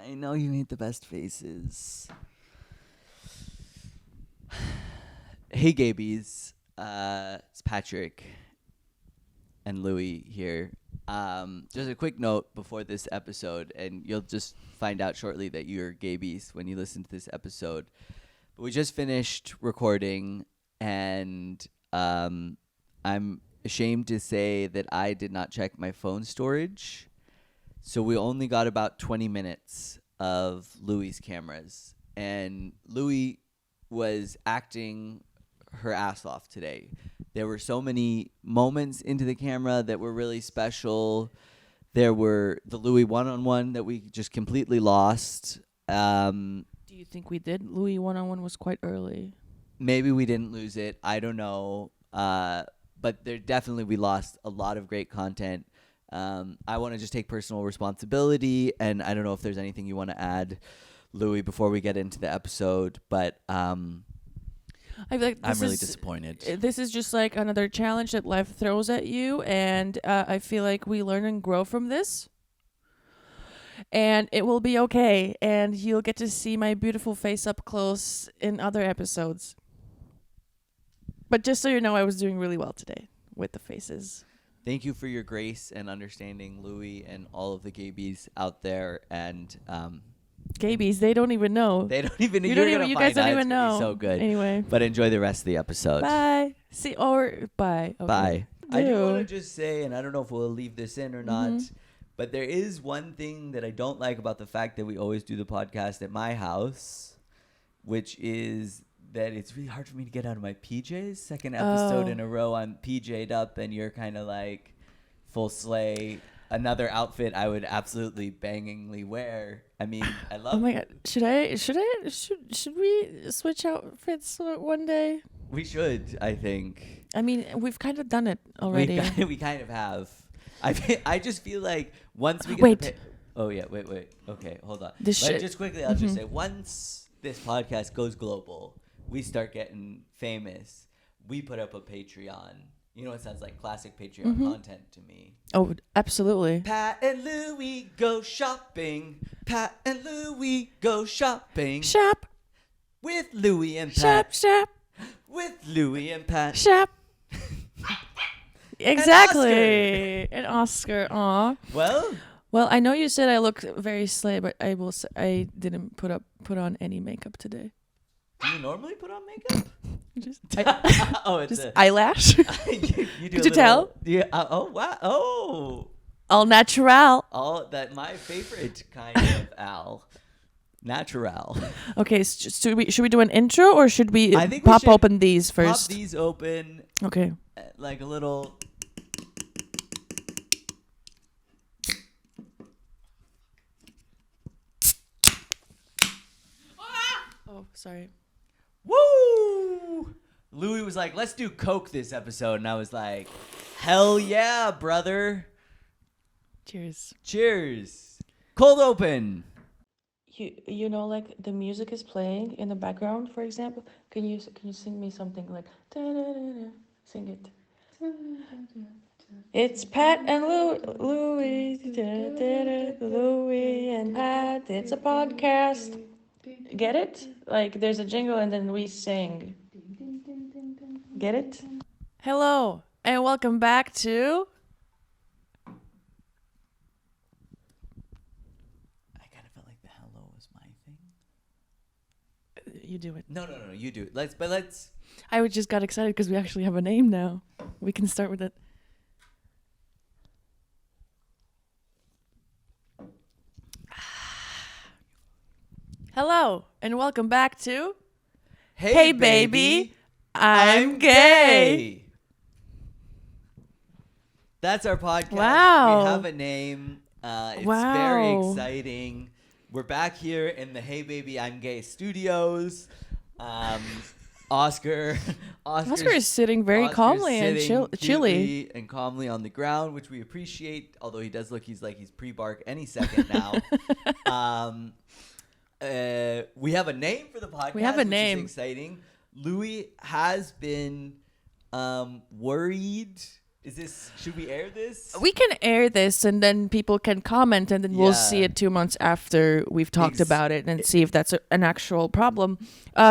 I know you made the best faces. Hey, Gabies. It's Patrick and Louie here. Just a quick note before this episode, and you'll just find out shortly that you're Gabies when you listen to this episode. But we just finished recording, and I'm ashamed to say that I did not check my phone storage. So we only got about 20 minutes of Louie's cameras. And Louie was acting her ass off today. There were so many moments into the camera that were really special. There were the Louie one-on-one that we just completely lost. Do you think we did? Louie one-on-one was quite early. Maybe we didn't lose it. I don't know. But there definitely we lost a lot of great content. I want to just take personal responsibility, and I don't know if there's anything you want to add, Louie, before we get into the episode, but I feel like I'm really disappointed. This is just like another challenge that life throws at you, and I feel like we learn and grow from this, and it will be okay, and you'll get to see my beautiful face up close in other episodes. But just so you know, I was doing really well today with the faces. Thank you for your grace and understanding, Louie, and all of the Gabies out there. And Gabies, they don't even know. They don't even. You guys don't even know. So good. Anyway, but enjoy the rest of the episode. Bye. Bye. Okay. Bye. I do want to just say, and I don't know if we'll leave this in or not, but there is one thing that I don't like about the fact that we always do the podcast at my house, which is that it's really hard for me to get out of my PJs. Second episode in a row, I'm PJ'd up, and you're kind of like full sleigh. Another outfit I would absolutely bangingly wear. I mean, I love. Oh my god, should we switch outfits one day? We should, I think. I mean, we've kind of done it already. We kind of have. I just feel like once we get wait. Okay, hold on. Just quickly, I'll just say once this podcast goes global, we start getting famous, we put up a Patreon. You know, it sounds like classic Patreon content to me. Oh, absolutely. Pat and Louie go shopping. Pat and Louie go shopping. Shop. With Louie and Pat. Shop. With Louie and Pat. Shop. Exactly. And Oscar. Aw. Well, I know you said I look very slay, but I will say I didn't put on any makeup today. Do you normally put on makeup? Just it's eyelash. you do. Could you tell? Yeah. Oh wow. Oh. All natural. All that my favorite kind of Al. Natural. Okay. Should we do an intro or should we open these first? Pop these open. Okay. Like a little. Oh, sorry. Woo! Louie was like, let's do Coke this episode. And I was like, hell yeah, brother. Cheers. Cold open. You know, like the music is playing in the background, for example. Can you sing me something like, da-da-da-da. Sing it. It's Pat and Louie. Louie and Pat. It's a podcast. Get it? Like there's a jingle and then we sing. Get it? Hello and welcome back to. I kind of felt like the hello was my thing. You do it. No, you do it. Let's. I just got excited because we actually have a name now. We can start with it. Hello and welcome back to Hey baby, I'm gay. That's our podcast. Wow. We have a name. It's very exciting. We're back here in the Hey Baby, I'm Gay studios. Oscar is sitting very calmly and chilly and calmly on the ground, which we appreciate. Although he does look, he's pre-bark any second now. We have a name for the podcast. We have a name. Which is exciting. Louie has been worried Should we air this? We can air this and then people can comment and then we'll Yeah. see it 2 months after we've talked about it and see if that's an actual problem.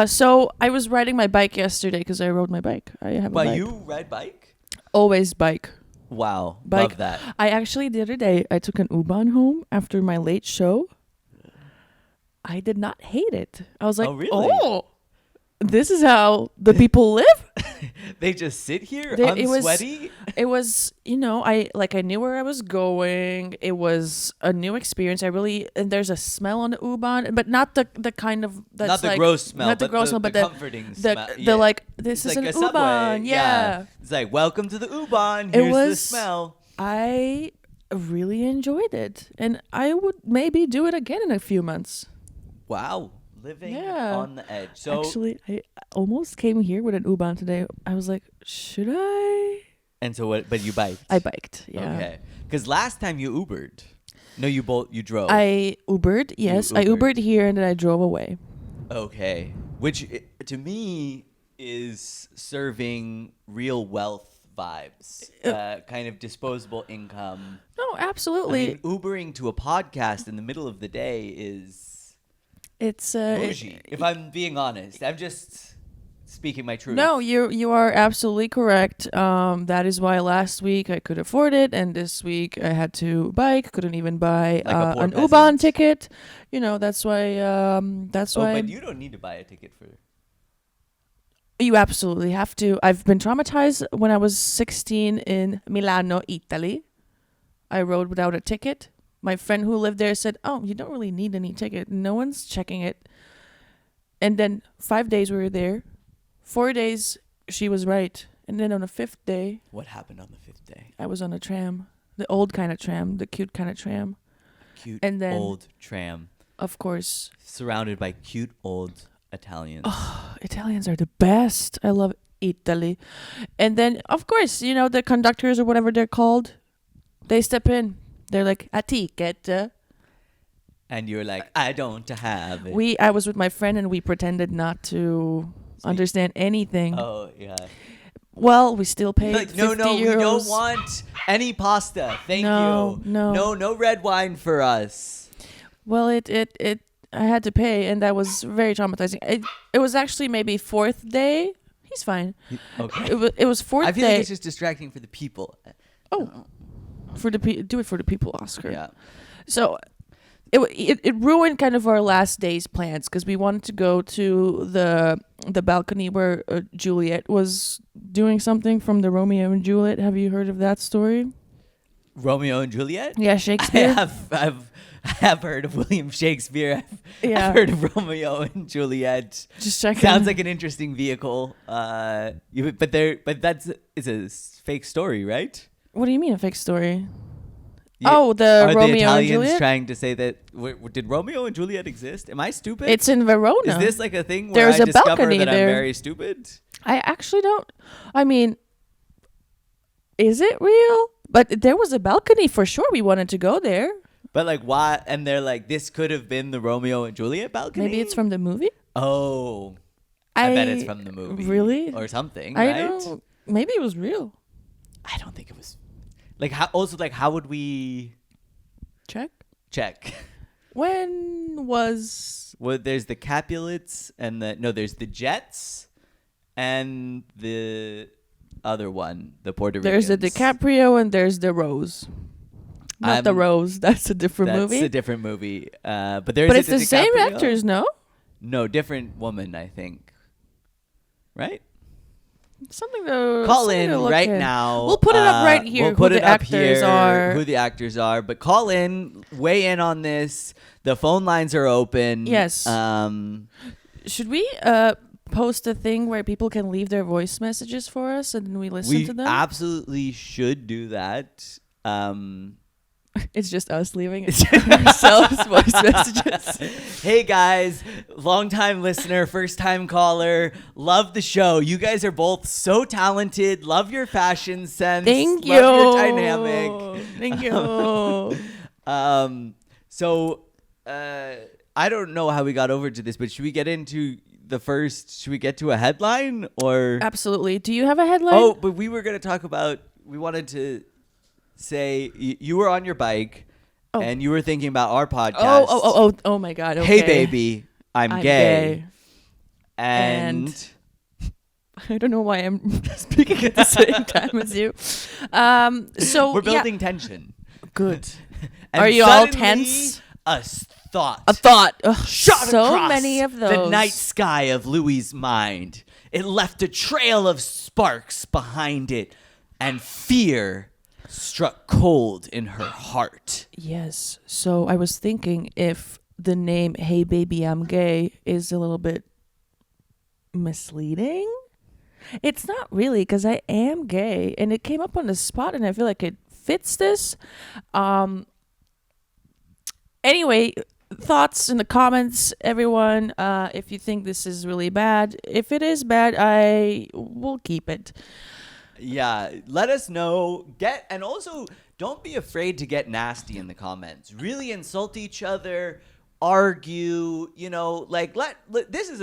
So I was riding my bike yesterday because I rode my bike. I have a Well, bike. you ride bike? Always bike. Wow. Bike. Love that. I actually, the other day, I took an U-Bahn home after my late show. I did not hate it. I was like, Oh, really? oh, this is how the people live? They just sit here It unsweaty? was, I knew where I was going. It was a new experience. And there's a smell on the U-Bahn, but not the kind of, that's Not the like, gross smell, not the gross smell, but the comforting smell. this It's is like an a subway. U-Bahn. Yeah. It's like, welcome to the U-Bahn. Here's the smell. I really enjoyed it. And I would maybe do it again in a few months. Wow. Living Yeah. on the edge. So Actually, I almost came here with an U-Bahn today. I was like, should I? And so what? But you biked. I biked. Yeah. Okay. Because last time you Ubered. No, you drove. I Ubered. Yes, I Ubered. Ubered here and then I drove away. Okay. Which to me is serving real wealth vibes. Kind of disposable income. No, absolutely. I mean, Ubering to a podcast in the middle of the day is It's bougie. If I'm being honest, I'm just speaking my truth. No, you are absolutely correct. That is why last week I could afford it, and this week I had to bike. Couldn't even buy Like a poor an peasant. U-Bahn ticket. That's why. That's why But you don't need to buy a ticket for. you absolutely have to. I've been traumatized when I was 16 in Milano, Italy. I rode without a ticket. My friend who lived there said, "Oh, you don't really need any ticket. No one's checking it." And then 5 days we were there. 4 days, she was right. And then on the 5th day, What happened on the 5th day? I was on a tram. The old kind of tram, the cute kind of tram. Cute And then- old tram Of course, surrounded by cute old Italians. Italians are the best. I love Italy. And then, of course, the conductors or whatever they're called, they step in. They're like, a ticket. And you're like, I don't have it. I was with my friend and we pretended not to understand anything. Oh, yeah. Well, we still paid Like, 50 no, we euros. don't want any pasta. Thank No, you. no. No red wine for us. Well, I had to pay, and that was very traumatizing. It was actually maybe 4th day. He's fine. Okay. It was 4th I feel day. like it's just distracting for the people. Oh, do it for the people, Oscar. Yeah. So it ruined kind of our last day's plans because we wanted to go to the balcony where Juliet was doing something from the Romeo and Juliet. Have you heard of that story? Romeo and Juliet? Yeah, Shakespeare. I have heard of William Shakespeare. Yeah. I've heard of Romeo and Juliet. Just checking. Sounds like an interesting vehicle. But it's a fake story, right? What do you mean a fake story? Yeah. Oh, the Are Romeo the and Italians Juliet. trying to say that did Romeo and Juliet exist? Am I stupid? It's in Verona. Is this like a thing where There's I a discover balcony that there. I'm very stupid? I actually don't. I mean, is it real? But there was a balcony for sure. We wanted to go there. But like why? And they're like, this could have been the Romeo and Juliet balcony. Maybe it's from the movie. Oh, I bet it's from the movie. Really? Or something, I right? don't. Maybe it was real. I don't think it was. Like how? Also, like how would we check? When was Well, there's the Capulets and there's the Jets and the other one, the Puerto Ricans. there's the DiCaprio and there's the Rose. Not the Rose. That's a different movie. That's a different movie. But there's But it's the the same DiCaprio. actors, no? No, different woman, I think. Right? Something to Call something in to look right at. now. We'll put it up right here. We'll put who it the up actors here, are. who the actors are. But call in, weigh in on this. The phone lines are open. Yes. Um, Should we post a thing where people can leave their voice messages for us and we listen we to them? absolutely should do that. It's just us leaving ourselves voice messages. Hey guys, long-time listener, first-time caller, love the show. You guys are both so talented. Love your fashion sense. Thank you. Love your dynamic. Thank you. So I don't know how we got over to this, but should we get into should we get to a headline or? Absolutely. Do you have a headline? Oh, but we were going to talk about we wanted to say you were on your bike Oh. and you were thinking about our podcast. Oh my God. Okay. Hey, baby, I'm gay. gay. And I don't know why I'm speaking at the same time as you. So we're building tension. Good. And Are you all suddenly, tense? A thought. A thought. Ugh, Shot so across many of those. the night sky of Louie's mind. It left a trail of sparks behind it, and fear struck cold in her heart. Yes. So I was thinking if the name "Hey Baby, I'm Gay" is a little bit misleading. It's not really, because I am gay, and it came up on the spot, and I feel like it fits this. Anyway, thoughts in the comments, everyone. If you think this is really bad, if it is bad, I will keep it. Yeah, let us know. And also don't be afraid to get nasty in the comments. Really insult each other, argue, like this is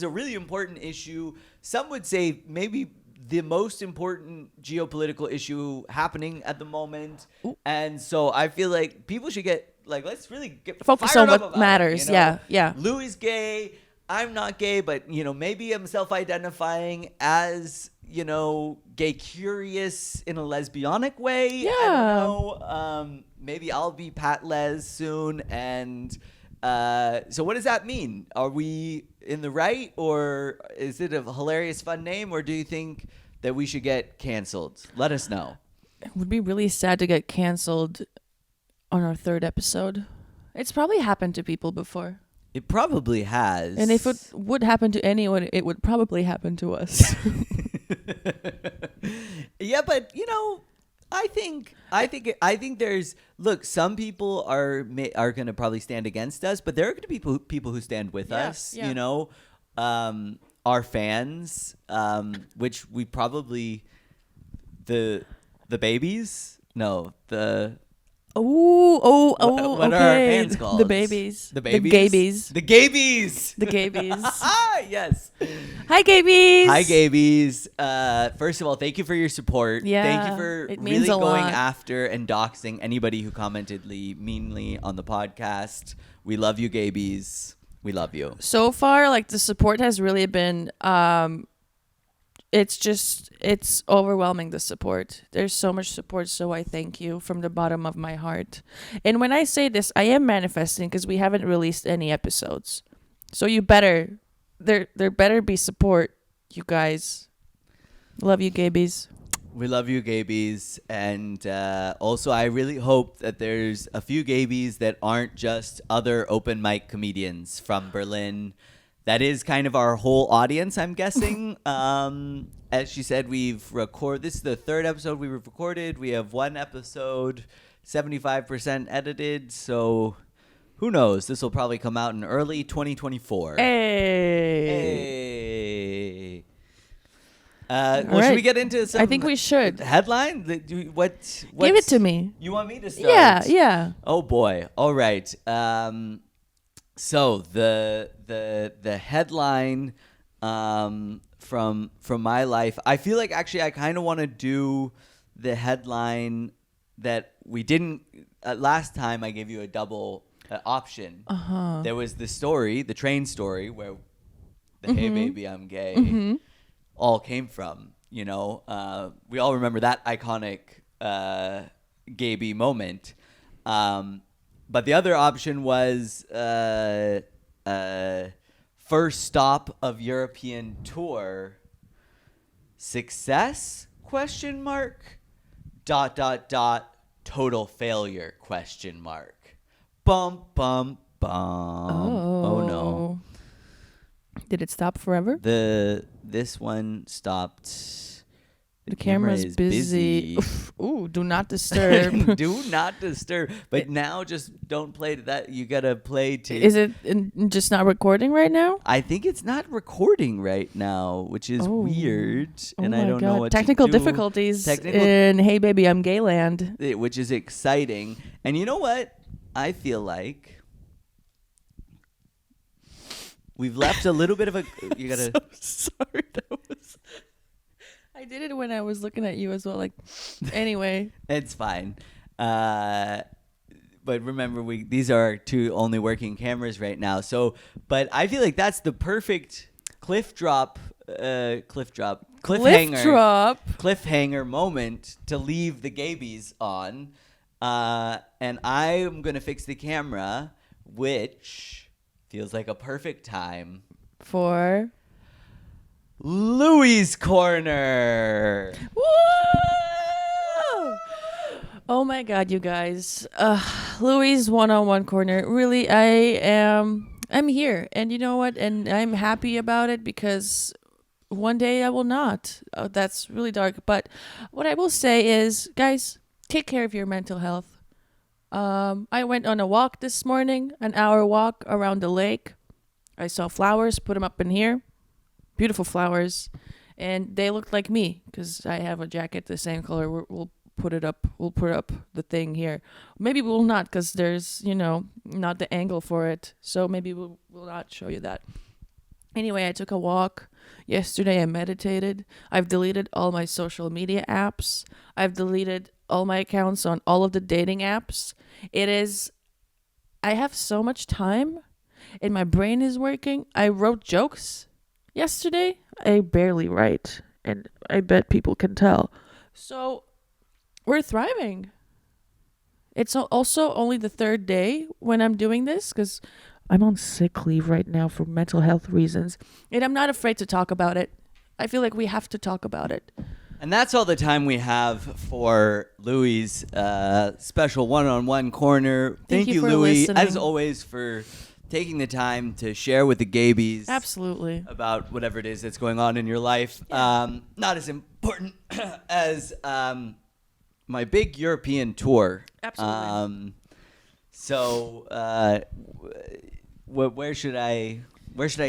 a really important issue. Some would say maybe the most important geopolitical issue happening at the moment. Ooh. And so I feel like people should let's really get Focus fired on up what about matters. it, Yeah. Louis gay. I'm not gay, but maybe I'm self-identifying as gay curious in a lesbianic way. Yeah. I don't know. Maybe I'll be Pat Les soon. And so what does that mean? Are we in the right, or is it a hilarious fun name, or do you think that we should get canceled? Let us know. It would be really sad to get canceled on our 3rd episode. It's probably happened to people before. It probably has. And if it would happen to anyone, it would probably happen to us. Yeah, but I think there's some people are going to probably stand against us, but there are going to be people who stand with us. Yeah. Our fans, which we probably the babies. No, the. What are okay. our fans called? The babies. The babies? The gabies. The gabies. The gabies. Yes. Hi, gabies. Hi, gabies. First of all, thank you for your support. Yeah, thank you for it means really a going lot. after and doxing anybody who commented meanly on the podcast. We love you, gabies. We love you. So far, the support has really been it's overwhelming, the support. There's so much support, so I thank you from the bottom of my heart. And when I say this, I am manifesting, because we haven't released any episodes. So there better be support, you guys. Love you, gabies. We love you, gabies. And also, I really hope that there's a few gabies that aren't just other open mic comedians from Berlin. That is kind of our whole audience, I'm guessing. As she said, this is the 3rd episode we've recorded. We have 1 episode, 75% edited. So who knows? This will probably come out in early 2024. Hey. Should we get into some? I think we should. Headline? What's Give it to me. You want me to start? Yeah. Oh boy. All right. So the headline from my life, I feel like actually I kind of want to do the headline that we didn't last time. I gave you a double option. There was the train story where the "Hey baby, I'm gay" all came from. We all remember that iconic gay moment. But the other option was first stop of European tour. Success? ? Total failure ? Bum bum bum. Oh no. Did it stop forever? This one stopped. The camera is busy. Ooh, do not disturb. Do not disturb. But now just don't play to that. You got to play to... Is it just not recording right now? I think it's not recording right now, which is weird. And I don't know what Technical to do. difficulties in Hey Baby, I'm Gay land. Which is exciting. And you know what? I feel like we've left a little bit of a... You got to... So sorry. I did it when I was looking at you as well. Like, anyway. It's fine. But remember, these are our two only working cameras right now. So, but I feel like that's the perfect cliffhanger moment to leave the gabies on. And I'm gonna fix the camera, which feels like a perfect time For Louie's Corner. Woo! Oh my God, you guys. Louis' one-on-one corner. Really, I'm here. And you know what? And I'm happy about it because one day I will not. That's really dark. But what I will say is, guys, take care of your mental health. I went on a walk this morning, an hour walk around the lake. I saw flowers, put them up in here. Beautiful flowers. And they looked like me because I have a jacket the same color. We'll put it up. We'll put up the thing here. Maybe we will not because there's, not the angle for it. So maybe we'll not show you that. Anyway, I took a walk. Yesterday I meditated. I've deleted all my social media apps. I've deleted all my accounts on all of the dating apps. I have so much time and my brain is working. I wrote jokes yesterday. I barely write, and I bet people can tell. So we're thriving. It's also only the third day when I'm doing this because I'm on sick leave right now for mental health reasons, and I'm not afraid to talk about it. I feel like we have to talk about it. And that's all the time we have for Louie's special one-on-one corner. Thank you, for Louie, listening. as always, for taking the time to share with the gabies. Absolutely. About whatever it is that's going on in your life. Not as important as my big European tour. Absolutely. Where should I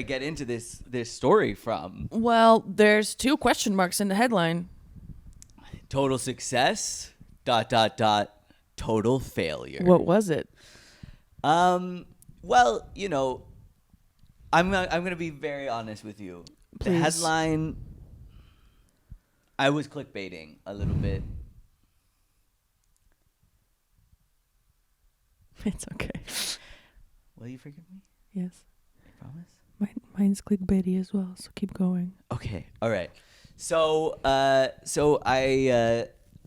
get into this story from? Well, there's 2 question marks in the headline. Total success, ... total failure. What was it? Well, I'm going to be very honest with you. Please. The headline, I was clickbaiting a little bit. It's okay. Will you forgive me? Yes. I promise? Mine's clickbaity as well, so keep going. Okay. All right. So I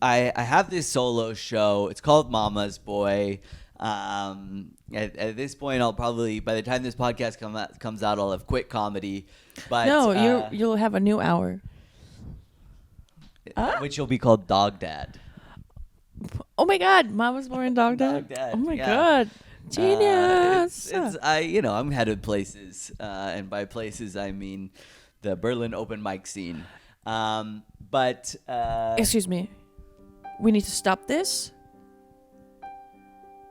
have this solo show. It's called Mama's Boy. At this point, I'll probably, by the time this podcast comes out, I'll have quit comedy. But no, you'll have a new hour. Which will be called Dog Dad. Oh my God, Mama's Born Dog Dad. Dog Dad. Oh my Yeah. God, genius! I'm headed places, and by places I mean the Berlin open mic scene. But excuse me, we need to stop this.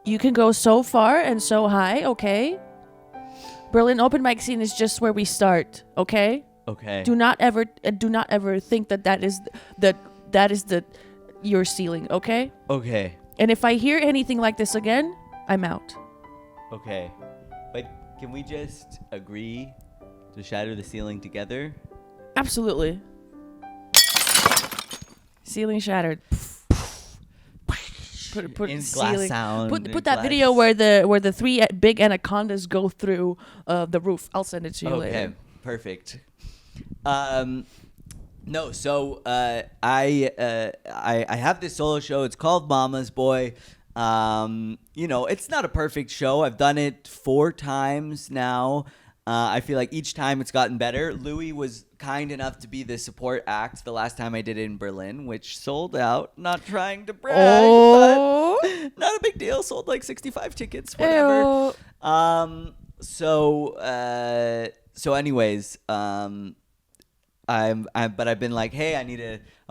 You can go so far and so high, okay? Berlin open mic scene is just where we start, okay? Okay. Do not ever think that is your ceiling, okay? Okay. And if I hear anything like this again, I'm out. Okay. But can we just agree to shatter the ceiling together? Absolutely. Ceiling shattered. Put In ceiling. glass sound. Put that video where the 3 big anacondas go through the roof. I'll send it to you later. Okay. Perfect. No, so I have this solo show. It's called Mama's Boy. It's not a perfect show. I've done it 4 times now. I feel like each time it's gotten better. Louis was kind enough to be the support act the last time I did it in Berlin, which sold out. Not trying to brag, but not a big deal. Sold like 65 tickets, whatever. But I've been like, hey, I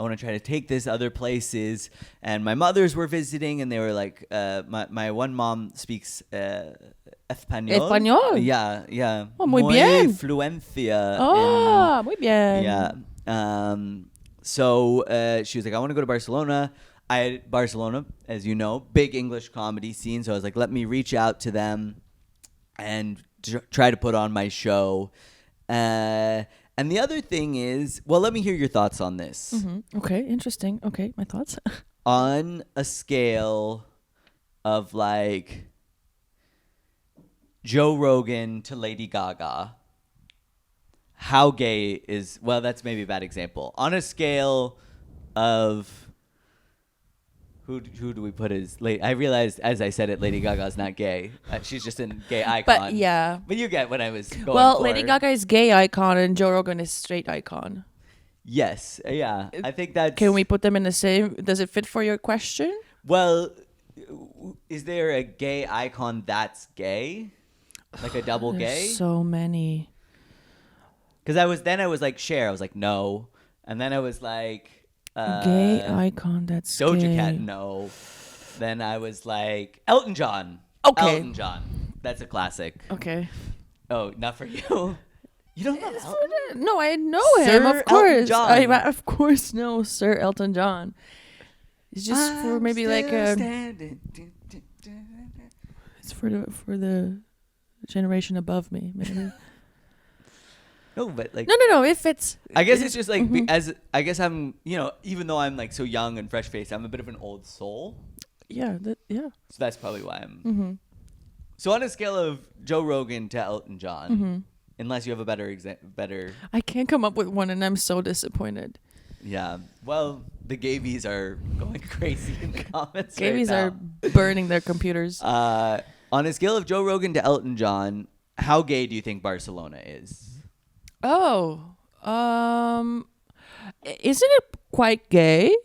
want to try to take this other places. And my mothers were visiting, and they were like, my one mom speaks Español. Yeah. Oh, muy bien. Fluencia. Oh, muy bien. Yeah. So she was like, I want to go to Barcelona. Barcelona, as you know, big English comedy scene. So I was like, let me reach out to them and try to put on my show. And And the other thing is, well, let me hear your thoughts on this. Okay, interesting. Okay, my thoughts. On a scale of like Joe Rogan to Lady Gaga, how gay is, well, that's maybe a bad example. On a scale of, who do we put as late? I realized as I said it, Lady Gaga's not gay. She's just a gay icon. But yeah. But you get what I was going Well, for. Lady Gaga is gay icon and Joe Rogan is straight icon. Yes. Yeah. I think that's... Can we put them in the same? Does it fit for your question? Well, is there a gay icon that's gay? Like a double gay? So many. Because I was like Cher. I was like, no. And then I was like... gay icon that's Doja gay. Cat, no. Then I was like, Elton John. Okay. Elton John. That's a classic. Okay. Oh, not for you. You don't know Elton? No, I know Sir him, of Elton course. John. I of course know Sir Elton John. It's just for maybe like a... It's for the generation above me, maybe. No, but like... No. If it's... I guess it's just like, as I guess I'm, even though I'm like so young and fresh faced, I'm a bit of an old soul. Yeah, So that's probably why I'm. So on a scale of Joe Rogan to Elton John, unless you have a better. I can't come up with one, and I'm so disappointed. Yeah. Well, the gavies are going crazy in the comments. Gavies right are burning their computers. On a scale of Joe Rogan to Elton John, how gay do you think Barcelona is? Oh, isn't it quite gay?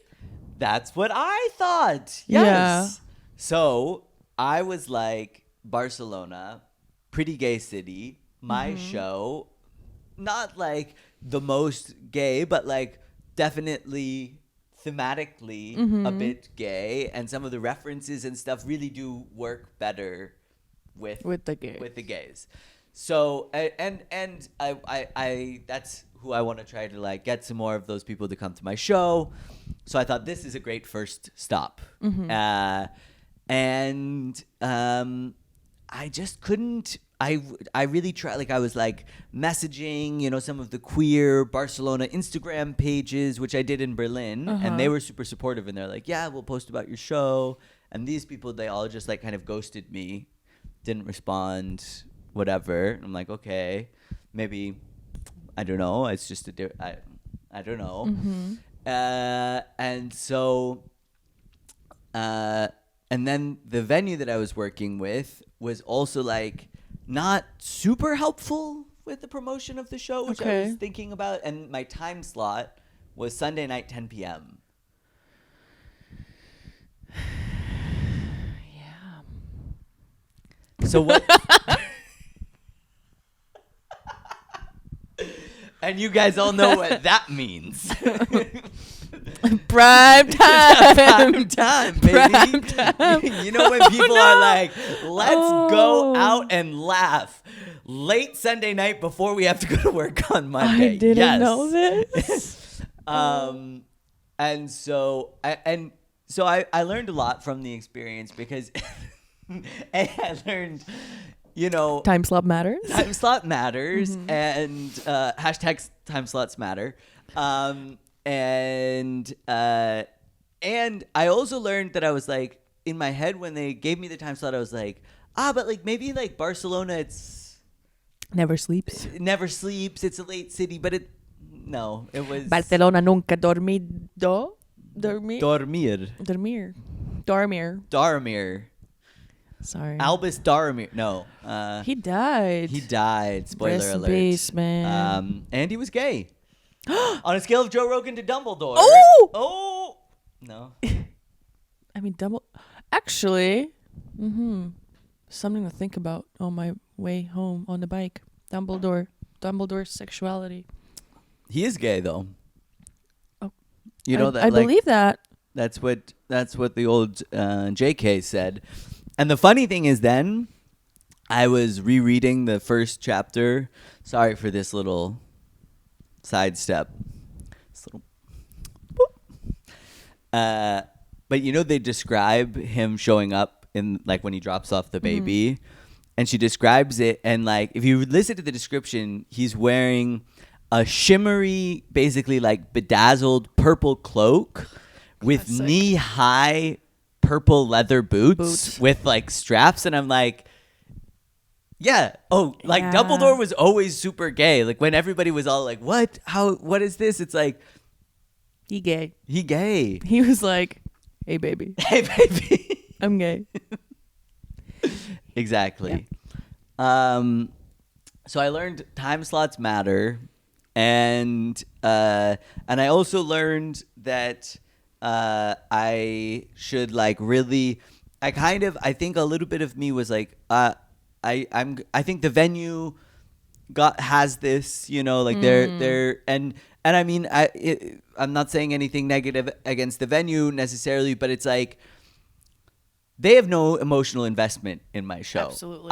That's what I thought. Yes. Yeah. So I was like, Barcelona, pretty gay city. My show, not like the most gay, but like definitely thematically a bit gay. And some of the references and stuff really do work better with the gay. with the gays. So and I that's who I want to try to like get some more of those people to come to my show. So I thought this is a great first stop. And I just couldn't. I really tried. Like I was like messaging, some of the queer Barcelona Instagram pages, which I did in Berlin, and they were super supportive. And they're like, "Yeah, we'll post about your show." And these people, they all just like kind of ghosted me, didn't respond. Whatever. I'm like, okay, maybe, I don't know. It's just I don't know. And so, and then the venue that I was working with was also like not super helpful with the promotion of the show, which I was thinking about. And my time slot was Sunday night, 10 p.m. Yeah. So what? And you guys all know what that means. Prime time. Prime time, baby. Prime time. You know when people are like, let's go out and laugh. Late Sunday night before we have to go to work on Monday. I didn't know this. And so I learned a lot from the experience because I learned, Time slot matters. Time slot matters, and hashtags time slots matter. And I also learned that I was like, in my head when they gave me the time slot, I was like, but like maybe like Barcelona, it's Never sleeps. it never sleeps. It's a late city, but it was Barcelona nunca dormido. Dormir. Darmir. Sorry. Albus Darmir. No. He died. He died. Spoiler Rest in alert. peace, man. And he was gay. On a scale of Joe Rogan to Dumbledore. Oh! No. I mean, actually, something to think about on my way home on the bike. Dumbledore's sexuality. He is gay though. Oh. You know that I believe that. That's what the old JK said. And the funny thing is, then I was rereading the first chapter. Sorry for this little sidestep. This little boop. But they describe him showing up in like when he drops off the baby, and she describes it, and like if you listen to the description, he's wearing a shimmery, basically like bedazzled purple cloak with Classic. knee-high purple leather boots Boots. with like straps, and I'm like, yeah. Oh, like Yeah. Dumbledore was always super gay. Like when everybody was all like, "What? How? What is this?" It's like He gay. he gay. He was like, "Hey, baby, Hey, baby. I'm gay." Exactly. So I learned time slots matter, and I also learned that I should like really. I think a little bit of me was like I think the venue has this, you know, like they're and I mean I'm not saying anything negative against the venue necessarily, but it's like they have no emotional investment in my show. Absolutely.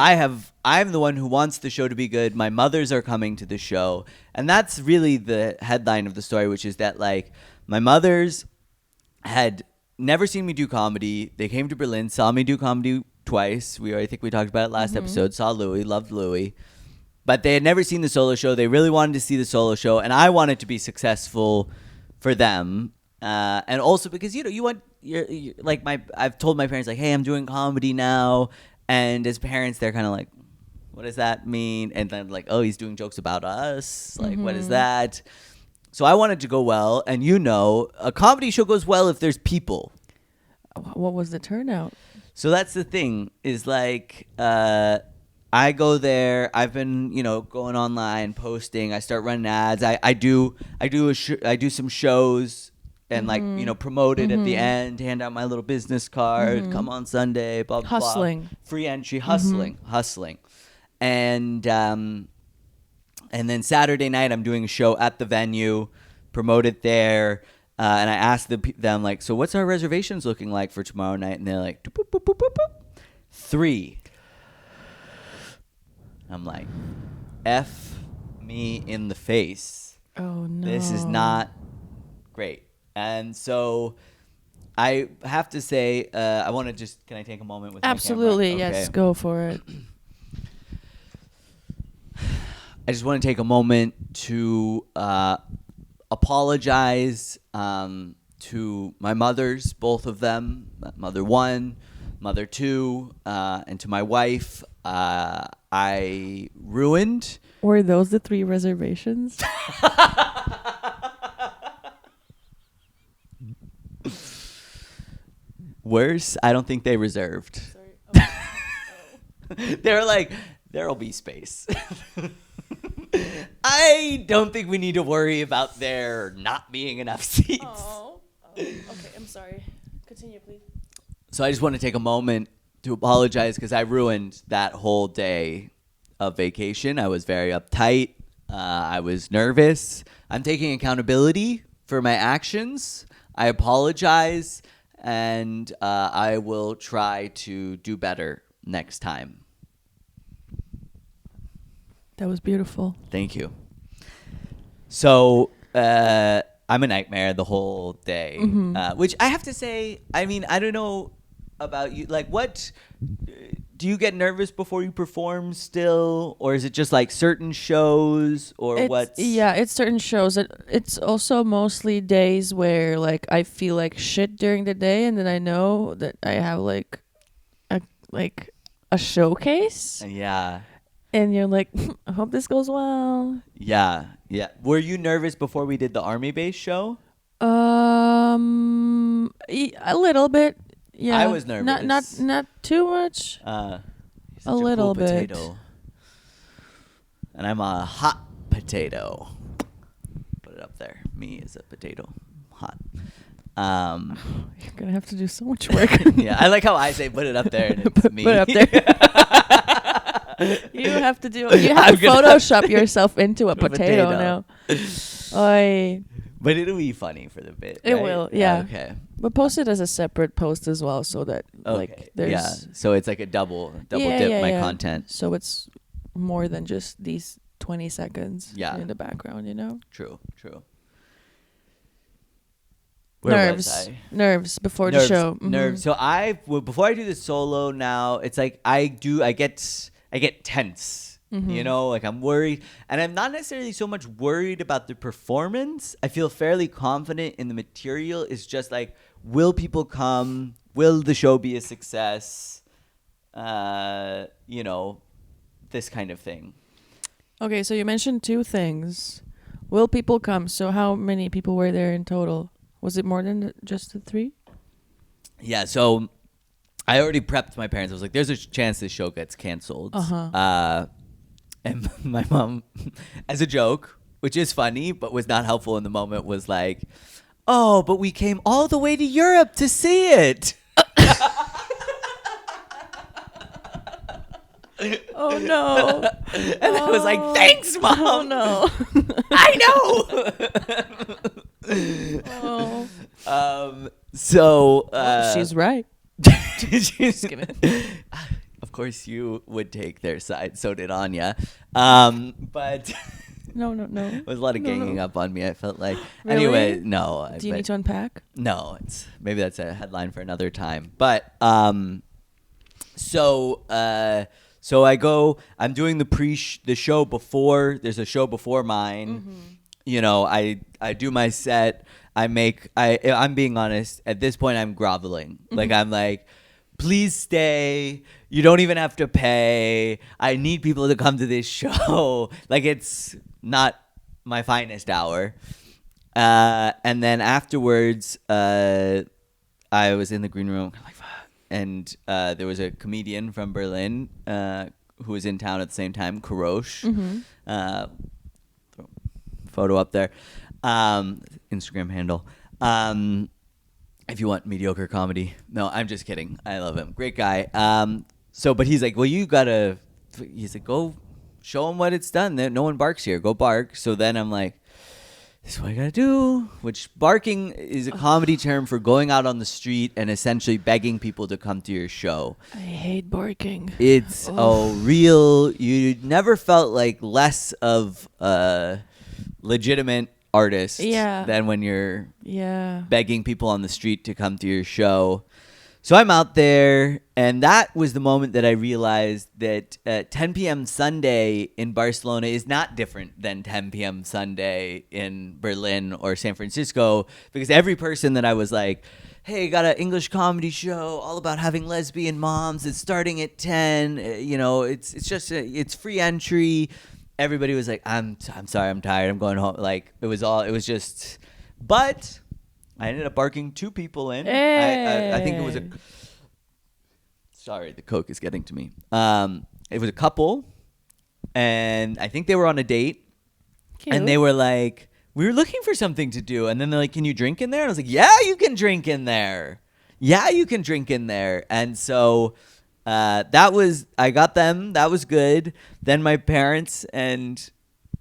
I'm the one who wants the show to be good. My mothers are coming to the show, and that's really the headline of the story, which is that like my mothers had never seen me do comedy. They came to Berlin, saw me do comedy twice. I think we talked about it last episode. Saw Louis, loved Louis. But they had never seen the solo show. They really wanted to see the solo show, and I wanted to be successful for them. And also because you want you're like I've told my parents like, hey, I'm doing comedy now, and as parents they're kind of like, what does that mean? And then like, oh, he's doing jokes about us. Like, what is that? So I wanted to go well, and a comedy show goes well if there's people. What was the turnout? So that's the thing is like I go there. I've been going online posting. I start running ads. I do some shows and like promote it at the end. Hand out my little business card. Come on Sunday. Blah blah Hustling. blah. Free entry. Hustling. And then Saturday night I'm doing a show at the venue. Promote it there. And I asked them like, so what's our reservations looking like for tomorrow night? And they're like, boop, boop, boop, boop, boop. 3. I'm like, F me in the face. Oh no. This is not great. And so I have to say, I want to can I take a moment with Absolutely, my camera? yes, Okay. go for it. I just want to take a moment to apologize to my mothers, both of them, mother 1, mother 2, and to my wife. I ruined. Were those the 3 reservations? Worse, I don't think they reserved. Sorry. They're like, there'll be space. I don't think we need to worry about there not being enough seats. Oh. Okay, I'm sorry. Continue, please. So I just want to take a moment to apologize because I ruined that whole day of vacation. I was very uptight. I was nervous. I'm taking accountability for my actions. I apologize, and I will try to do better next time. That was beautiful. Thank you. So I'm a nightmare the whole day, which I have to say, I mean, I don't know about you. Like, what do you get nervous before you perform still? Or is it just like certain shows or what? Yeah, it's certain shows. It's also mostly days where like I feel like shit during the day, and then I know that I have like a showcase. Yeah. And you're like, I hope this goes well. Yeah. Yeah. Were you nervous before we did the Army Base show? A little bit. Yeah. I was nervous. Not too much. A little cool bit. potato. And I'm a hot potato. Put it up there. Me as a potato. Hot. You're gonna have to do so much work. Yeah, I like how I say put it up there and it's me. Put it up there. You have to Photoshop yourself into a potato now. Oy. But it'll be funny for the bit. It right? will, yeah. Okay. But post it as a separate post as well, so that like there's yeah. So it's like a double Yeah, dip yeah, my yeah. content. So it's more than just these 20 seconds Yeah. in the background, you know? True. Where was I? Nerves before the show. Mhm. Nerves. So before I do the solo now, it's like I get tense. You know, like I'm worried, and I'm not necessarily so much worried about the performance. I feel fairly confident in the material. It's just like, will people come? Will the show be a success? You know, this kind of thing. Okay, so you mentioned two things. Will people come? So how many people were there in total? Was it more than just the 3? Yeah, so I already prepped my parents. I was like, there's a chance this show gets canceled. And my mom, as a joke, which is funny, but was not helpful in the moment, was like, oh, but we came all the way to Europe to see it. Oh, no. And I was like, thanks, Mom. Oh, no. I know. She's right. She's Of course, you would take their side. So did Anya. But No. it was a lot of ganging up on me. I felt like. Really? Anyway, no. Do you need to unpack? No, maybe that's a headline for another time. But so I go. I'm doing the show before. There's a show before mine. You know, I do my set. I'm being honest. At this point, I'm groveling. Like I'm like, please stay. You don't even have to pay. I need people to come to this show. Like it's not my finest hour. And then afterwards, I was in the green room, like, and there was a comedian from Berlin who was in town at the same time, Karosh. Photo up there, Instagram handle. If you want mediocre comedy. No, I'm just kidding. I love him. Great guy. But he's like, well, he's like, go show him what it's done. No one barks here. Go bark. So then I'm like, this is what I gotta do. Which barking is a comedy term for going out on the street and essentially begging people to come to your show. I hate barking. It's real. You never felt like less of a legitimate artist than when you're begging people on the street to come to your show. So I'm out there, and that was the moment that I realized that 10 p.m. Sunday in Barcelona is not different than 10 p.m. Sunday in Berlin or San Francisco, because every person that I was like, hey, got an English comedy show all about having lesbian moms. It's starting at 10. It's free entry. Everybody was like, I'm sorry, I'm tired. I'm going home. Like but I ended up barking 2 people in. I think it was sorry, the Coke is getting to me. It was a couple, and I think they were on a date. Cute. And they were like, we were looking for something to do. And then they're like, can you drink in there? And I was like, yeah, you can drink in there. Yeah, you can drink in there. And so I got them. That was good. Then my parents and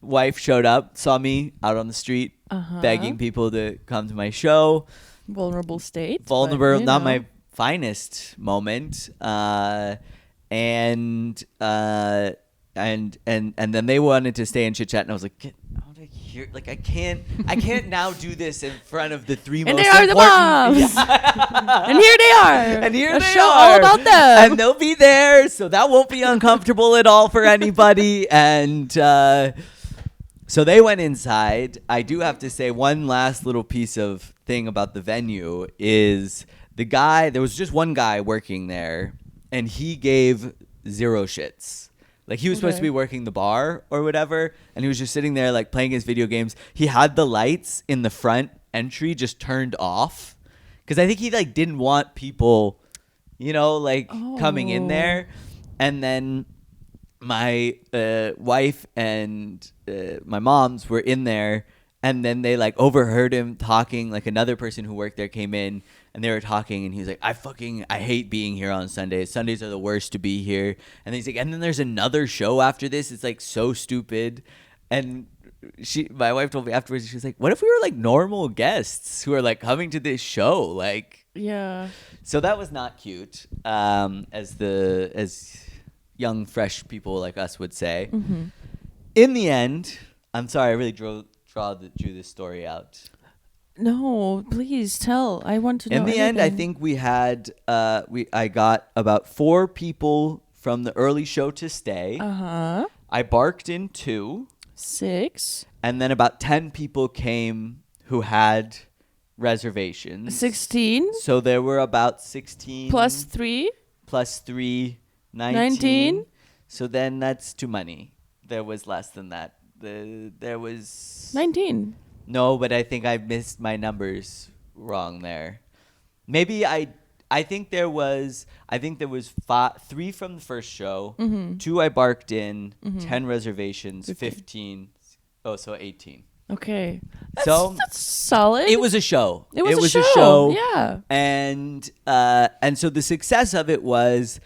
wife showed up, saw me out on the street, begging people to come to my show. Vulnerable state. Vulnerable, but, not my finest moment. And then they wanted to stay and chit chat, and I was like, get out of here! Like I can't now do this in front of the 3 and most they are important. The moms. Yeah. And here they are. And here a they show are. all about them. And they'll be there, so that won't be uncomfortable at all for anybody. And so they went inside. I do have to say one last little piece of thing about the venue is there was just one guy working there, and he gave 0 shits. Like he was supposed to be working the bar or whatever, and he was just sitting there like playing his video games. He had the lights in the front entry just turned off because I think he like didn't want people, coming in there. And then my wife and my moms were in there, and then they like overheard him talking. Like another person who worked there came in, and they were talking, and he was like, I hate being here on Sundays. Sundays are the worst to be here. And he's like, and then there's another show after this. It's like so stupid. And my wife told me afterwards, she was like, what if we were like normal guests who are like coming to this show? Like, yeah. So that was not cute, as young, fresh people like us would say. Mm-hmm. In the end, I'm sorry, I really drew this story out. No, please tell. I want to know. In the end, I think we had I got about 4 people from the early show to stay. I barked in 2. 6. And then about 10 people came who had reservations. 16. So there were about 16. Plus 3. Plus 3, 19. 19. So then that's too many. There was less than that. There was 19. No, but I think I missed my numbers wrong there. Maybe I think there was 3 from the first show, 2 I barked in, 10 reservations, 15. Oh, so 18. Okay. That's solid. It was a show. It was a show. Yeah. And so the success of it was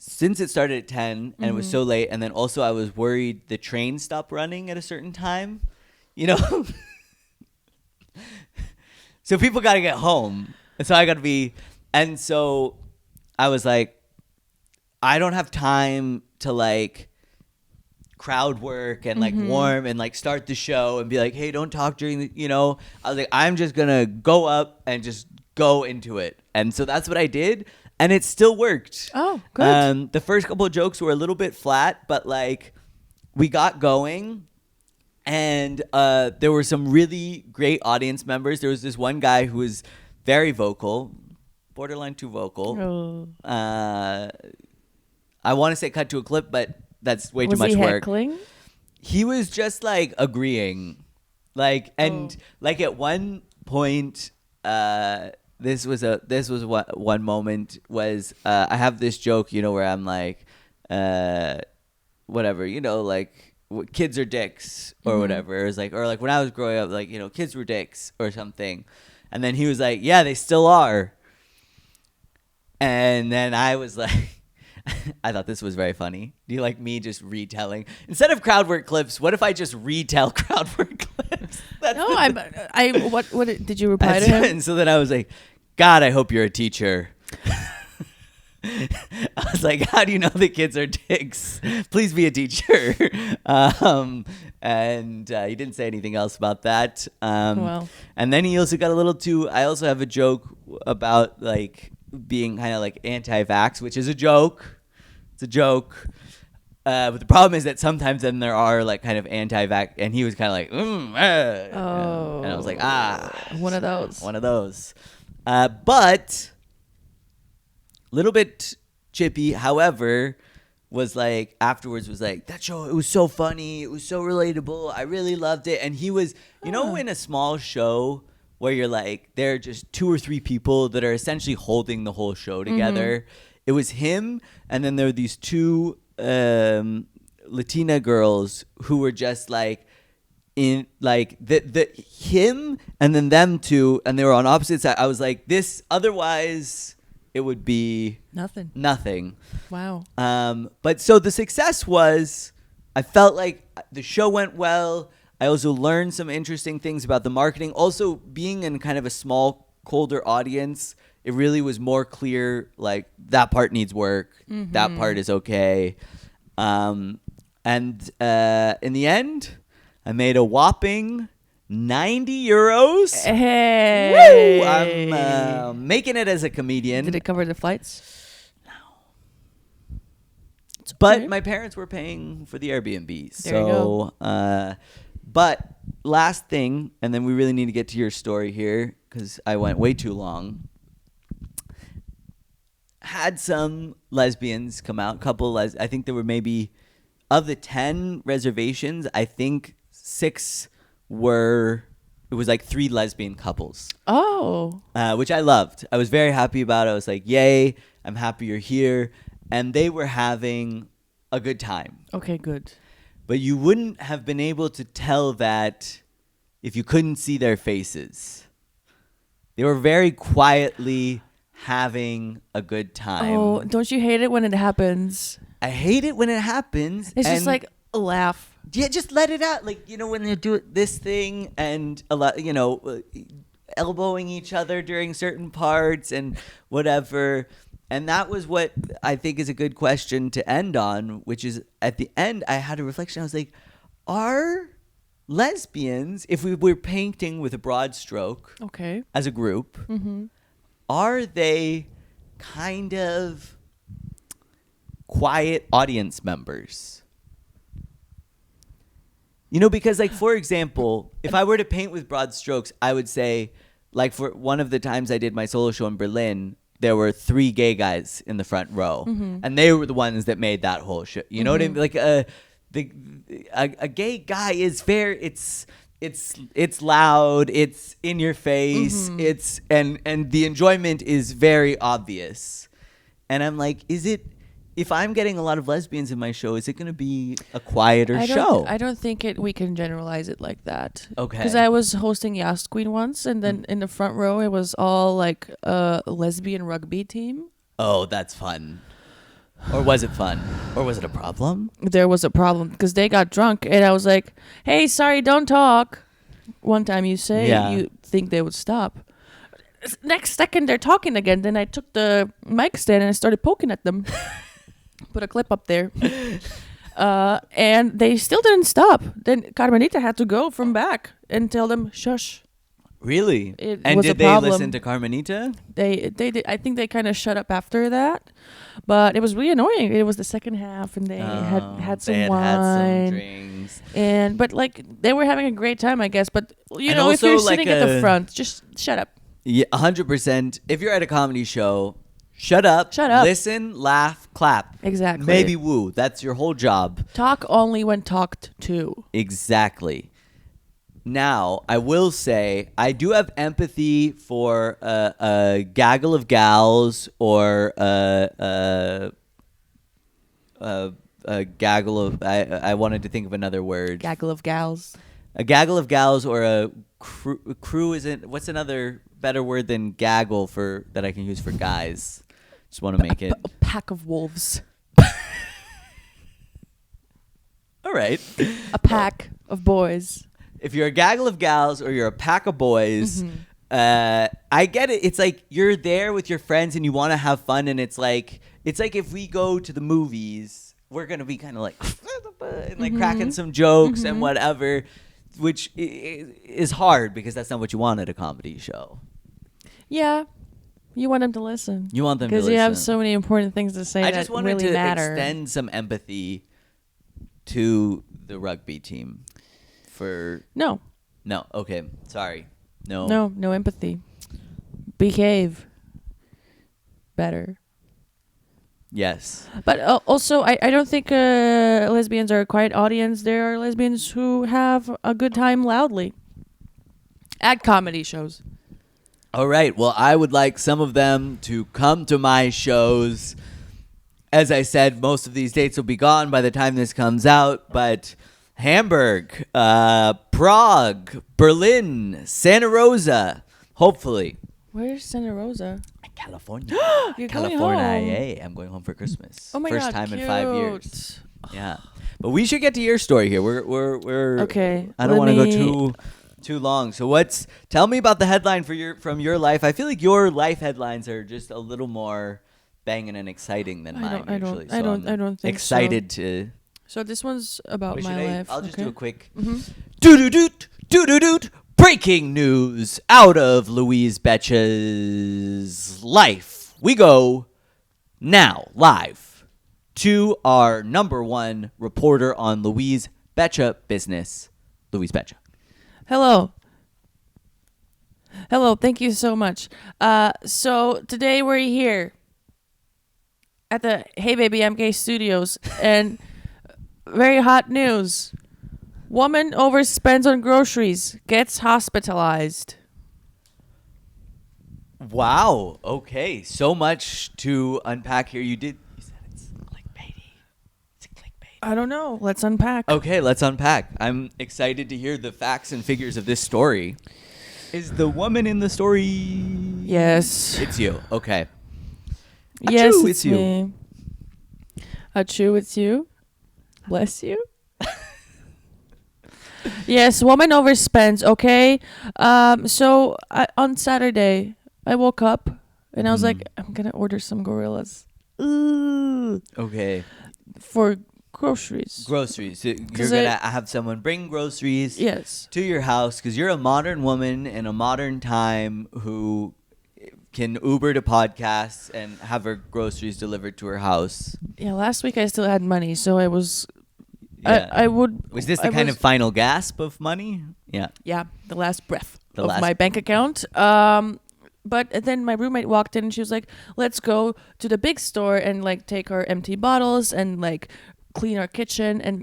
since it started at 10 and it was so late, and then also I was worried the train stopped running at a certain time, so people got to get home. And so I got to be, and so I was like, I don't have time to like crowd work and like warm and like start the show and be like, hey, don't talk during the, I was like, I'm just going to go up and just go into it. And so that's what I did. And it still worked. Oh, good. The first couple of jokes were a little bit flat, but like we got going, and there were some really great audience members. There was this one guy who was very vocal, borderline too vocal. Oh. I want to say cut to a clip, but that's way too much Was he work. heckling? He was just like agreeing, like, and like at one point, this was one moment was I have this joke, where I'm like, whatever, like kids are dicks or whatever. It was like, or like when I was growing up, like, kids were dicks or something. And then he was like, yeah, they still are. And then I was like, I thought this was very funny. Do you like me just retelling? Instead of crowd work clips, what if I just retell crowd work clips? What did you reply to him? And so then I was like, God, I hope you're a teacher. I was like, how do you know the kids are dicks? Please be a teacher. And he didn't say anything else about that. Well. And then he also got a little too, I also have a joke about like being kind of like anti-vax, which is a joke. It's a joke. But the problem is that sometimes then there are like kind of anti-vax, and he was kind of like, and I was like, one of those. One of those. But little bit chippy, however, was like afterwards was like, that show, it was so funny, it was so relatable, I really loved it. And he was, in a small show where you're like, there are just 2 or 3 people that are essentially holding the whole show together. It was him, and then there were these 2 Latina girls who were just like in like the him and then them 2, and they were on opposite sides. I was like, this, otherwise it would be nothing. Wow. But so the success was, I felt like the show went well. I also learned some interesting things about the marketing. Also, being in kind of a small, colder audience, it really was more clear, like, that part needs work. That part is okay. And in the end, I made a whopping 90 euros. Hey. Woo! I'm making it as a comedian. Did it cover the flights? No. But my parents were paying for the Airbnb. There you go. But last thing, and then we really need to get to your story here because I went way too long. Had some lesbians come out, I think there were maybe, of the 10 reservations, I think 6 were, it was like 3 lesbian couples. Oh. Which I loved. I was very happy about it. I was like, yay, I'm happy you're here. And they were having a good time. Okay, good. But you wouldn't have been able to tell that if you couldn't see their faces. They were very quietly having a good time. Oh, don't you hate it when it happens? I hate it when it happens. It's just like a laugh. Yeah, just let it out. Like, when they do this thing and a lot, elbowing each other during certain parts and whatever. And that was what I think is a good question to end on, which is at the end, I had a reflection. I was like, are lesbians, if we were painting with a broad stroke as a group, are they kind of quiet audience members. You know, because like, for example, if I were to paint with broad strokes, I would say, like, for one of the times I did my solo show in Berlin, there were 3 gay guys in the front row, and they were the ones that made that whole show. You know what I mean? Like, a gay guy is fair. It's loud. It's in your face. It's and the enjoyment is very obvious. And I'm like, if I'm getting a lot of lesbians in my show, is it going to be a quieter show? I don't think we can generalize it like that. Okay. Because I was hosting Yas Queen once, and then in the front row, it was all like a lesbian rugby team. Oh, that's fun. Or was it fun? Or was it a problem? There was a problem because they got drunk, and I was like, hey, sorry, don't talk. One time you say, you think they would stop. Next second, they're talking again. Then I took the mic stand and I started poking at them. Put a clip up there. And they still didn't stop. Then Carmenita had to go from back and tell them, shush. Really? And did they listen to Carmenita? They did. I think they kind of shut up after that. But it was really annoying. It was the second half, and they had some wine. Had some drinks. But like they were having a great time, I guess. But you And know, if also, you're like, sitting at the front, just shut up. Yeah, 100%. If you're at a comedy show, shut up. Shut up. Listen, laugh, clap. Exactly. Maybe woo. That's your whole job. Talk only when talked to. Exactly. Now, I will say, I do have empathy for a gaggle of gals or a gaggle of... I wanted to think of another word. Gaggle of gals. A gaggle of gals or a crew isn't... What's another better word than gaggle that I can use for guys? Just want to make it... A pack of wolves. All right. A pack of boys. If you're a gaggle of gals or you're a pack of boys, I get it. It's like you're there with your friends and you want to have fun, and it's like if we go to the movies, we're gonna be kind of like and like cracking some jokes and whatever, which is hard because that's not what you want at a comedy show. Yeah. You want them to listen. You want them to listen. Because you have so many important things to say I that just wanted really to matter. extend some empathy to the rugby team. No, okay, sorry. no empathy. Behave better. Yes. But also, I don't think lesbians are a quiet audience. There are lesbians who have a good time loudly at comedy shows. All right. Well, I would like some of them to come to my shows. As I said, most of these dates will be gone by the time this comes out, but Hamburg, Prague, Berlin, Santa Rosa, hopefully. Where's Santa Rosa? California. You're California. going home. Yay. I'm going home for Christmas. Oh my First God, time cute. in 5 years. Yeah. But we should get to your story here. We're Okay. I don't want to go too long. So tell me about the headline from your life. I feel like your life headlines are just a little more banging and exciting than mine usually. I don't think excited so. to So this one's about my life. I'll just do a quick Mm-hmm. breaking news out of Louise Betcha's life. We go now live to our number one reporter on Louise Betcha business, Louise Betcha. Hello. Thank you so much. So today we're here at the Hey Baby I'm Gay Studios, and very hot news. Woman overspends on groceries, gets hospitalized. Wow. Okay. So much to unpack here. You said it's clickbaity. Is it clickbait? I don't know. Let's unpack. Okay, let's unpack. I'm excited to hear the facts and figures of this story. Is the woman in the story? Yes. It's you. Okay. Yes, Achoo, it's me. Achoo, it's you. Bless you. Yes, woman overspends, okay? So on Saturday, I woke up and I was like, I'm going to order some gorillas. Ooh. Okay. For groceries. Groceries. So you're going to have someone bring groceries Yes. to your house because you're a modern woman in a modern time who can Uber to podcasts and have her groceries delivered to her house. Yeah, last week I still had money, so I was. Yeah. I would. Was this the I kind was- of final gasp of money? Yeah. Yeah, the last breath The of last- my bank account. But then my roommate walked in and she was like, "Let's go to the big store and like take our empty bottles and like clean our kitchen and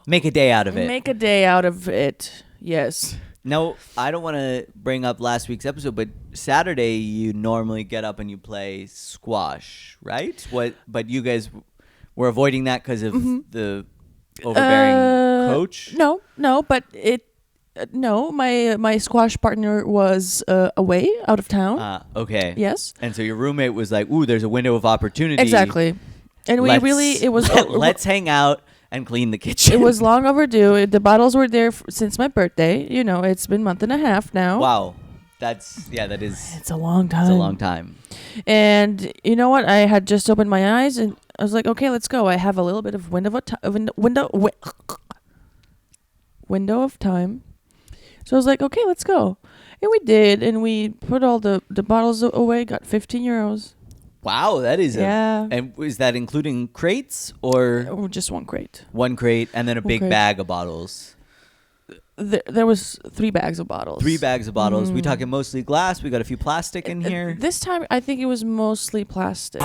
Make a day out of it. make a day out of it." Yes. No, I don't want to bring up last week's episode, but Saturday you normally get up and you play squash, right? But you guys were avoiding that because of the overbearing coach. No, but no. My squash partner was away, out of town. Okay. Yes. And so your roommate was like, "Ooh, there's a window of opportunity." Exactly. And Let's hang out and clean the kitchen. It was long overdue. The bottles were there since my birthday. It's been a month and a half now. Wow. That is. It's a long time. It's a long time. And you know what? I had just opened my eyes and I was like, okay, let's go. I have a little bit of window of time. So I was like, okay, let's go. And we did. And we put all the bottles away, got 15 euros. Wow, that is Yeah. And is that including crates or Just one crate. one crate and then a big crate. bag of bottles? There was 3 bags of bottles. 3 bags of bottles. We talking mostly glass. We got a few plastic in here. This time, I think it was mostly plastic.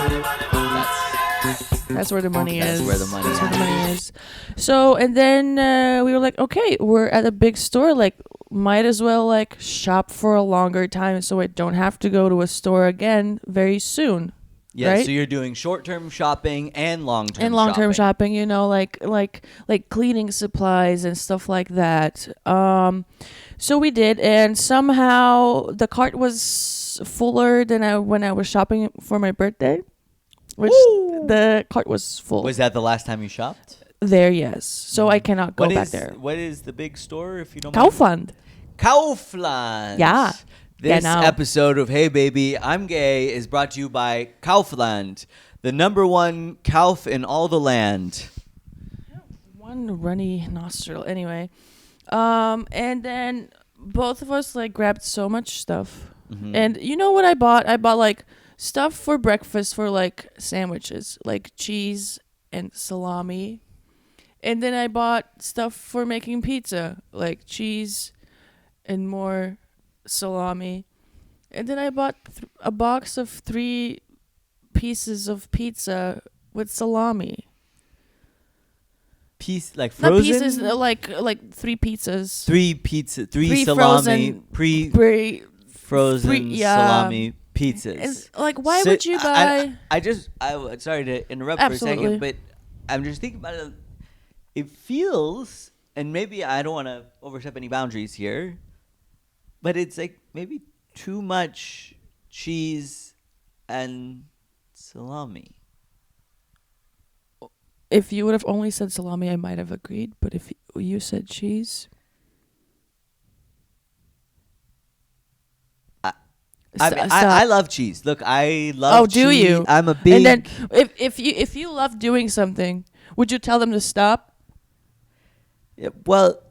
That's where the money is. That's where the money is. So, and then we were like, okay, we're at a big store. Like, might as well like shop for a longer time so I don't have to go to a store again very soon. Yeah, right? so you're doing short-term shopping and long-term and long-term shopping, like cleaning supplies and stuff like that. So we did, and somehow the cart was fuller than when I was shopping for my birthday, which the cart was full. Was that the last time you shopped? There, yes. So I cannot go back there. What is the big store, if you don't mind? Kaufland. Kaufland. Yeah. This Genau. episode of Hey Baby, I'm Gay is brought to you by Kaufland, the #1 Kauf in all the land. One runny nostril. Anyway, and then both of us like grabbed so much stuff. And you know what I bought? I bought like stuff for breakfast for like sandwiches, like cheese and salami. And then I bought stuff for making pizza, like cheese and more salami. And then I bought a box of 3 pieces of pizza with salami. Like frozen? Not pieces, like 3 pizzas. 3 salami, frozen salami pizzas. And, like, why would you buy? I sorry to interrupt for a second, but I'm just thinking about it. It feels, and maybe I don't want to overstep any boundaries here, but it's like maybe too much cheese and salami. If you would have only said salami, I might have agreed. But if you said cheese, I love cheese. Look, I love cheese. Oh, do you? I'm a big... And then if you love doing something, would you tell them to stop? Yeah, well,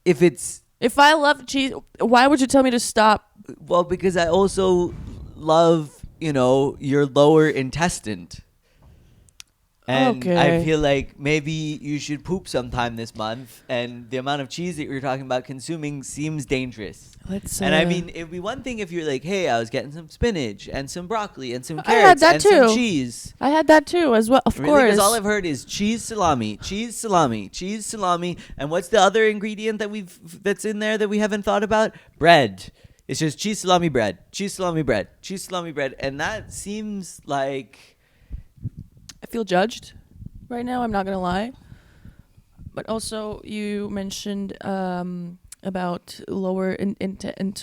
If I love cheese, why would you tell me to stop? Well, because I also love, your lower intestine. And Okay. I feel like maybe you should poop sometime this month, and the amount of cheese that you're talking about consuming seems dangerous. And I mean, it'd be one thing if you're like, hey, I was getting some spinach and some broccoli and some I had carrots that and too. some cheese. I had that too as well, of course. Because all I've heard is cheese salami, cheese salami, cheese salami, and what's the other ingredient that's in there that we haven't thought about? Bread. It's just cheese salami bread, cheese salami bread, cheese salami bread, and that seems like... I feel judged right now, I'm not going to lie. But also, you mentioned about lower intestine.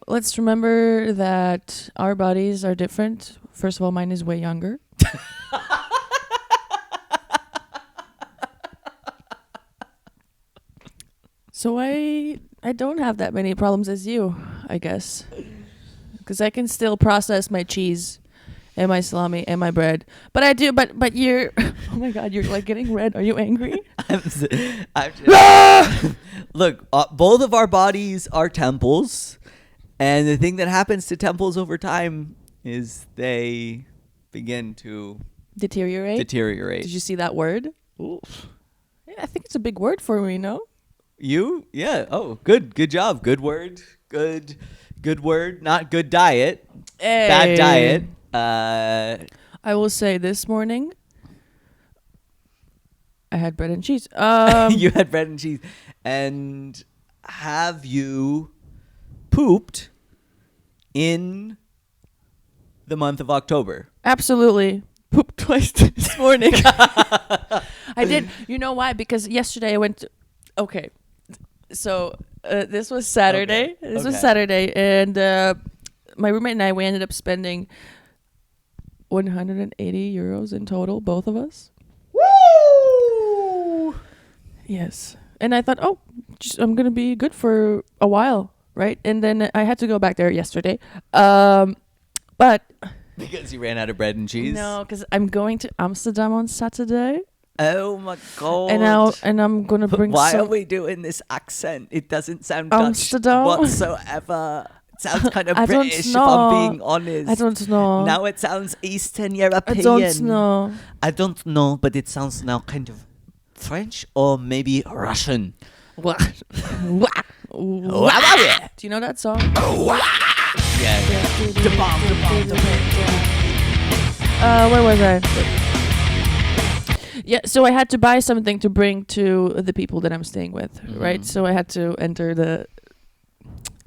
Let's remember that our bodies are different. First of all, mine is way younger. So I don't have that many problems as you, I guess. Because I can still process my cheese and my salami and my bread. But I do, but you're... Oh my God, you're like getting red. Are you angry? Look, both of our bodies are temples, and the thing that happens to temples over time is they begin to Deteriorate? deteriorate. Did you see that word? Oof. Yeah, I think it's a big word for me, no? You? Yeah. Oh, good job. Good word. Good word. Not good diet. Hey. Bad diet. I will say this morning, I had bread and cheese. You had bread and cheese. And have you pooped in the month of October? Absolutely. Pooped twice this morning. I did. You know why? Because yesterday I went to, okay. So this was Saturday. Okay. This was Saturday. And my roommate and I, we ended up spending 180 euros in total, both of us. Woo! Yes. And I thought, I'm going to be good for a while, right? And then I had to go back there yesterday. But Because you ran out of bread and cheese? no, because I'm going to Amsterdam on Saturday. Oh my God. And I'm going to bring Why some... are we doing this accent? It doesn't sound Amsterdam? Dutch whatsoever. It sounds kind of I don't British, if know. I'm being honest. I don't know. Now it sounds Eastern European. I don't know. I don't know, but it sounds now kind of French or maybe Russian. Do you know that song? Yeah. Where was I? Yeah, so I had to buy something to bring to the people that I'm staying with, right? So I had to enter the,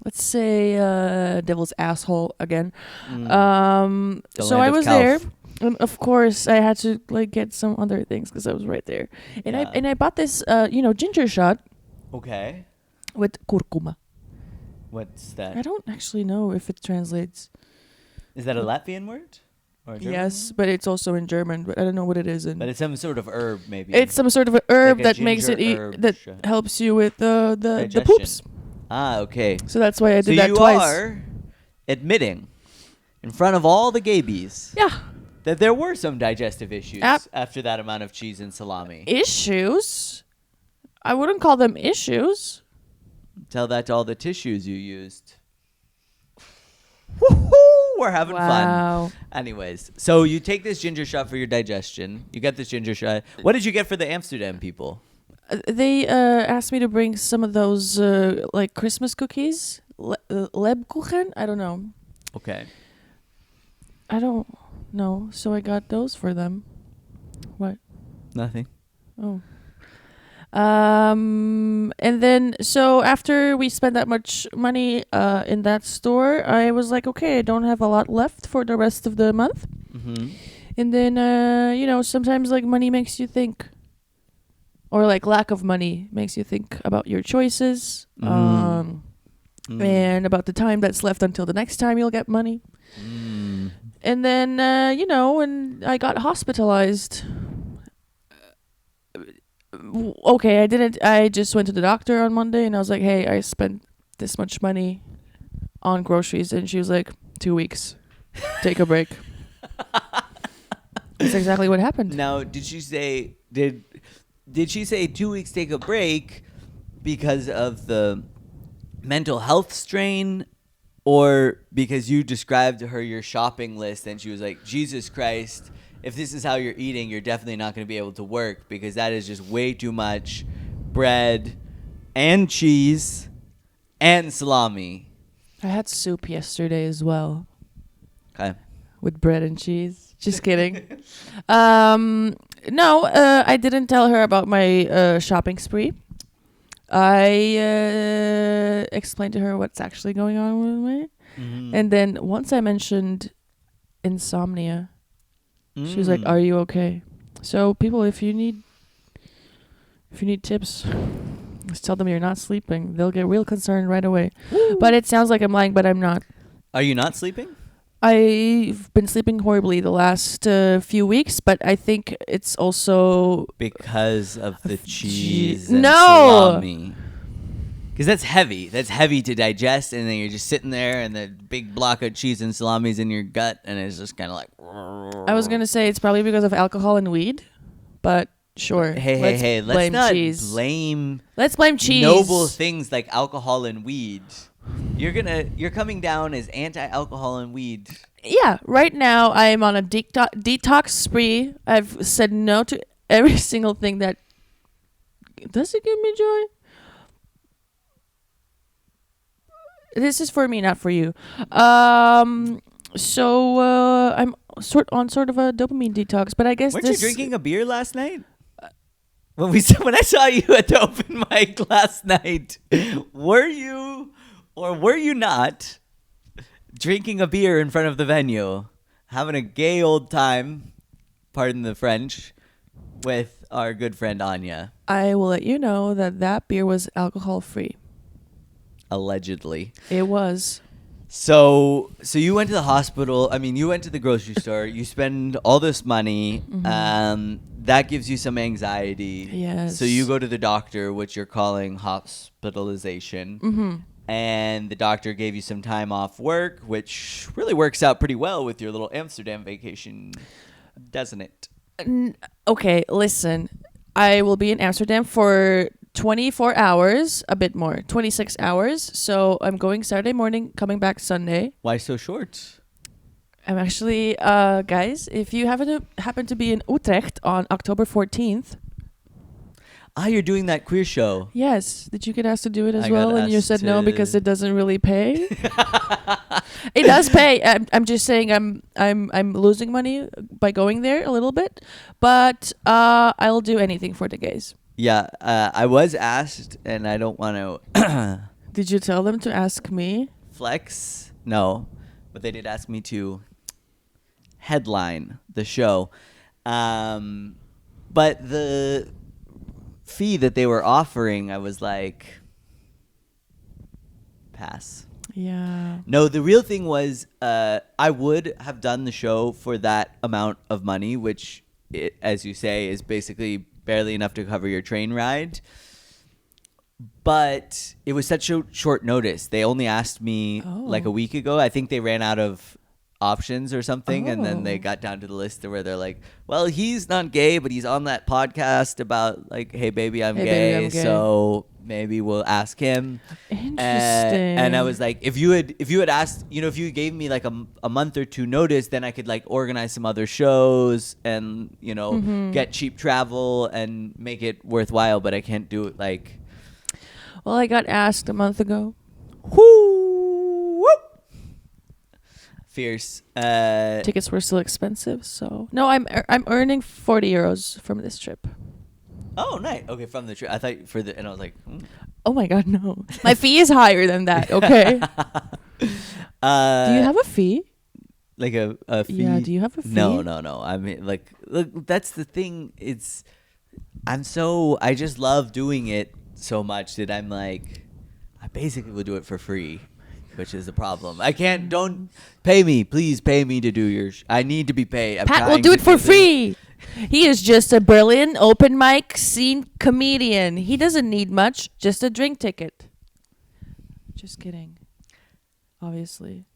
let's say, devil's asshole again. So I was there, and of course I had to like get some other things because I was right there, and I bought this ginger shot. Okay. With kurkuma. What's that? I don't actually know if it translates. Is that a Latvian word? Or a German Yes, word? but it's also in German, but I don't know what it is. But it's some sort of herb, maybe. It's some sort of an herb Like a that makes it ginger herb that shot. helps you with the Digestion. poops. Ah, okay. So that's why I So did that you twice. are admitting in front of all the gabies Yeah. that there were some digestive issues Ap- after that amount of cheese and salami. Issues? I wouldn't call them issues. Tell that to all the tissues you used. Woohoo! We're having Wow. fun. Anyways, so you take this ginger shot for your digestion. You get this ginger shot. What did you get for the Amsterdam people? They asked me to bring some of those like Christmas cookies, Lebkuchen. I don't know. Okay. I don't know. So I got those for them. What? Nothing. Oh. And then so after we spent that much money in that store, I was like, okay, I don't have a lot left for the rest of the month. Mm-hmm. And then sometimes like money makes you think, or like lack of money makes you think about your choices, and about the time that's left until the next time you'll get money. And then when I got hospitalized, okay, I just went to the doctor on Monday and I was like, hey, I spent this much money on groceries, and she was like, 2 weeks, take a break. That's exactly what happened. Now, did she say did she say 2 weeks take a break because of the mental health strain, or because you described to her your shopping list and she was like, Jesus Christ, if this is how you're eating, you're definitely not going to be able to work because that is just way too much bread and cheese and salami. I had soup yesterday as well. Okay. With bread and cheese. Just kidding. No, I didn't tell her about my shopping spree. I explained to her what's actually going on with me. Mm-hmm. And then once I mentioned insomnia, she was like, are you okay? So people, if you need tips, just tell them you're not sleeping. They'll get real concerned right away. Woo. But it sounds like I'm lying, but I'm not. Are you not sleeping? I've been sleeping horribly the last few weeks, but I think it's also because of the cheese and No. salami. Because that's heavy. That's heavy to digest, and then you're just sitting there, and the big block of cheese and salami's in your gut, and it's just kind of like... I was going to say it's probably because of alcohol and weed, but sure. Hey, let's blame not cheese. blame Let's blame cheese. noble things like alcohol and weed. You're coming down as anti-alcohol and weed. Yeah, right now I'm on a detox spree. I've said no to every single thing that does it give me joy. This is for me, not for you. So I'm sort of a dopamine detox, but I guess Weren't you drinking a beer last night? When I saw you at the open mic last night, were you or were you not drinking a beer in front of the venue, having a gay old time, pardon the French, with our good friend Anya? I will let you know that beer was alcohol free. Allegedly. It was. So you went to the hospital. I mean, you went to the grocery store. You spend all this money. That gives you some anxiety. Yes. So you go to the doctor, which you're calling hospitalization. And the doctor gave you some time off work, which really works out pretty well with your little Amsterdam vacation, doesn't it? Okay, listen. I will be in Amsterdam for 24 hours, a bit more, 26 hours. So I'm going Saturday morning, coming back Sunday. Why so short? I'm actually, guys, if you happen to be in Utrecht on October 14th. You're doing that queer show. Yes. Did you get asked to do it as I well? got And you asked said no to- because it doesn't really pay. It does pay. I'm just saying I'm losing money by going there a little bit, but I'll do anything for the gays. Yeah, I was asked, and I don't want to Did you tell them to ask me? flex. No, but they did ask me to headline the show. But the fee that they were offering, I was like, pass. Yeah. No, the real thing was I would have done the show for that amount of money, which, as you say, is basically barely enough to cover your train ride. But it was such a short notice. They only asked me like a week ago. I think they ran out of options or something, and then they got down to the list where they're like, well, he's not gay, but he's on that podcast about like, hey baby, I'm gay, so maybe we'll ask him. Interesting. And I was like, if you had asked, if you gave me like a month or two notice, then I could like organize some other shows and get cheap travel and make it worthwhile, but I can't do it like. Well, I got asked a month ago. Whoo! Fierce. Tickets were still expensive, so no, I'm earning 40 euros from this trip. Oh, nice. Okay, from the trip. I thought and I was like, Oh my god, no. My fee is higher than that, okay? Do you have a fee? Like a fee? Yeah, do you have a fee? No. I mean, like, look, that's the thing. I just love doing it so much that I'm like, I basically will do it for free, which is the problem. Don't pay me. Please pay me to do your I need to be paid. Pat will do it for free. He is just a brilliant open mic scene comedian. He doesn't need much, just a drink ticket. Just kidding. Obviously.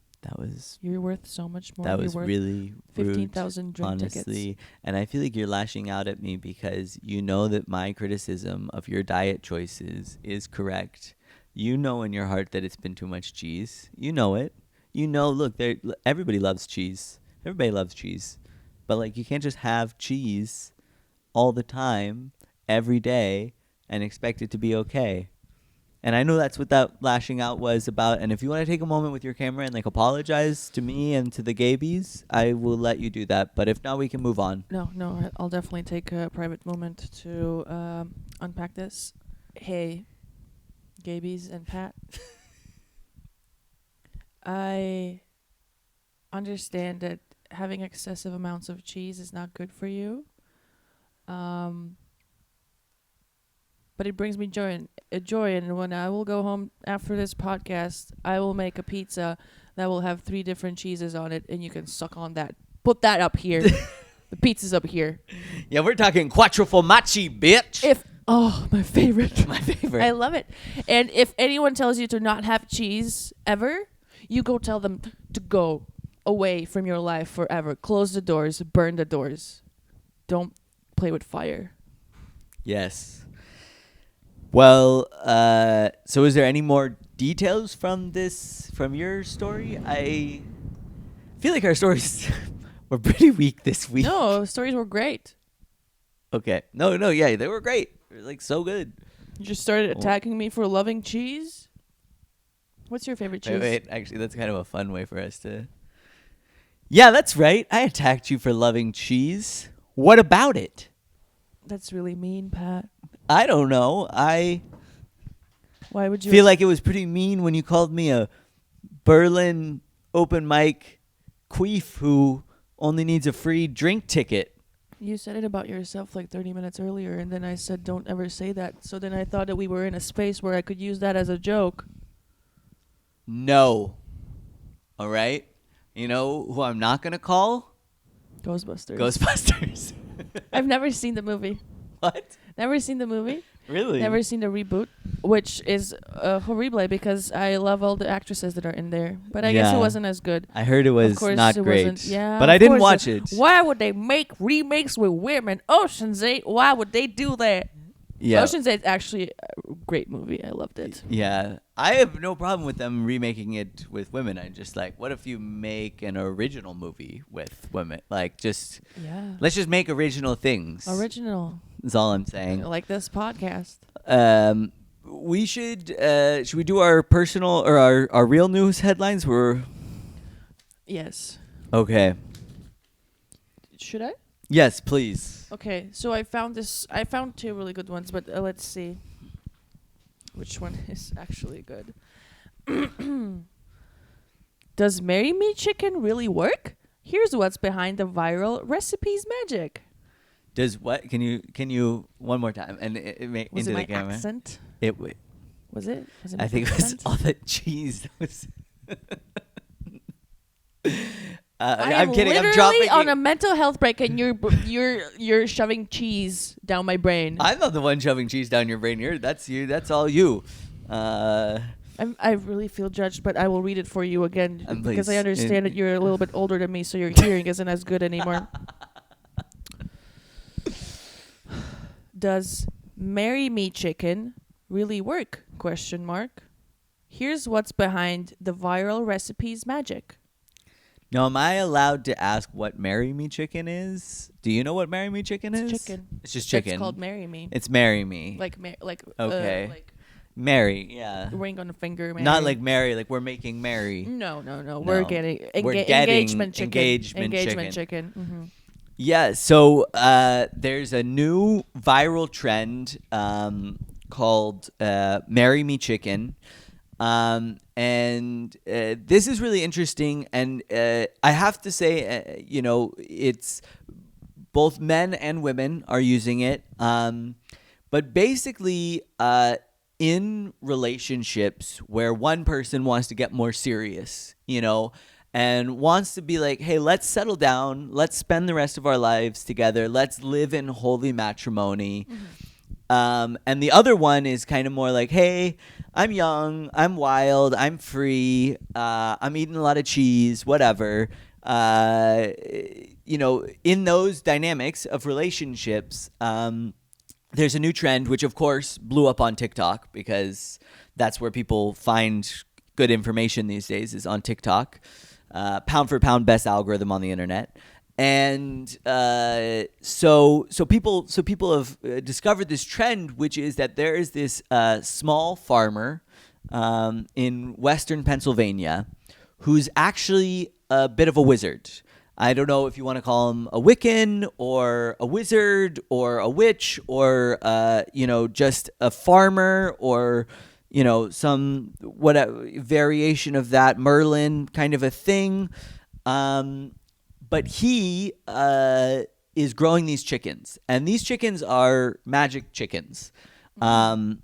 You're worth so much more. That was really rude, 15,000 drink honestly. tickets. And I feel like you're lashing out at me because you know that my criticism of your diet choices is correct. You know in your heart that it's been too much cheese. You know it. Look, everybody loves cheese. Everybody loves cheese. But like, you can't just have cheese all the time, every day, and expect it to be okay. And I know that's what that lashing out was about. And if you want to take a moment with your camera and like apologize to me and to the gaybies, I will let you do that. But if not, we can move on. No, I'll definitely take a private moment to unpack this. Hey, gaybies and Pat. I understand that having excessive amounts of cheese is not good for you. But it brings me joy, and when I will go home after this podcast, I will make a pizza that will have 3 different cheeses on it, and you can suck on that. Put that up here. The pizza's up here. Yeah, we're talking quattro formaggi, bitch. My favorite. My favorite. I love it. And if anyone tells you to not have cheese ever, you go tell them to go away from your life forever. Close the doors. Burn the doors. Don't play with fire. Yes. Well, so is there any more details from your story? I feel like our stories were pretty weak this week. No, stories were great. Okay. No, yeah, they were great. They were, like, so good. You just started attacking me for loving cheese. What's your favorite cheese? Wait, actually, that's kind of a fun way for us to... Yeah, that's right. I attacked you for loving cheese. What about it? That's really mean, Pat. I don't know. I Why would you feel like it was pretty mean when you called me a Berlin open mic queef who only needs a free drink ticket. You said it about yourself like 30 minutes earlier, and then I said don't ever say that. So then I thought that we were in a space where I could use that as a joke. No. All right? You know who I'm not going to call? Ghostbusters. Ghostbusters. I've never seen the movie. What? Never seen the movie. Really? Never seen the reboot, which is horrible because I love all the actresses that are in there. But I guess it Yeah. wasn't as good. I heard it was Of course not it great. wasn't. Yeah, but of I didn't course watch it. Why would they make remakes with women? Ocean's 8. Why would they do that? Yeah. Ocean's 8 is actually a great movie. I loved it. Yeah. I have no problem with them remaking it with women. I just like, what if you make an original movie with women? Like, just Yeah. let's just make original things. Original. That's all I'm saying. Like this podcast. We should we do our personal or our real news headlines? Yes. Okay. Should I? Yes, please. Okay, so I found two really good ones, but let's see which one is actually good. Does Marry Me Chicken really work? Here's what's behind the viral recipes magic. Does what? Can you one more time and Was into it my the camera? accent? It Was it? Was it I my think it was accent? all that cheese that was. I I'm am kidding. I'm literally dropping. on a mental health break, and you're shoving cheese down my brain. I'm not the one shoving cheese down your brain here. That's you. That's all you. I really feel judged, but I will read it for you again because please. I understand that you're a little bit older than me, so your hearing isn't as good anymore. Does Marry Me Chicken really work? Question mark. Here's what's behind the viral recipes magic. Now, am I allowed to ask what Marry Me Chicken is? Do you know what Marry Me Chicken is? Chicken. It's just chicken. It's called Marry Me. It's Marry Me. Okay. Like Marry, yeah. ring on a finger. Marry. Not like marry, like we're making merry. No. No. We're getting We're getting engagement chicken. engagement chicken. Mm-hmm. Yeah, so there's a new viral trend called Marry Me Chicken. And this is really interesting. And I have to say, it's both men and women are using it. But basically, in relationships where one person wants to get more serious, and wants to be like, hey, let's settle down. Let's spend the rest of our lives together. Let's live in holy matrimony. Mm-hmm. And the other one is kind of more like, hey, I'm young, I'm wild, I'm free, I'm eating a lot of cheese, whatever. In those dynamics of relationships, there's a new trend, which of course blew up on TikTok because that's where people find good information these days, is on TikTok. Pound for pound best algorithm on the internet. And so people have discovered this trend, which is that there is this small farmer in western Pennsylvania who's actually a bit of a wizard. I don't know if you want to call him a Wiccan or a wizard or a witch or just a farmer or some variation of that, Merlin kind of a thing. But he is growing these chickens, and these chickens are magic chickens. And,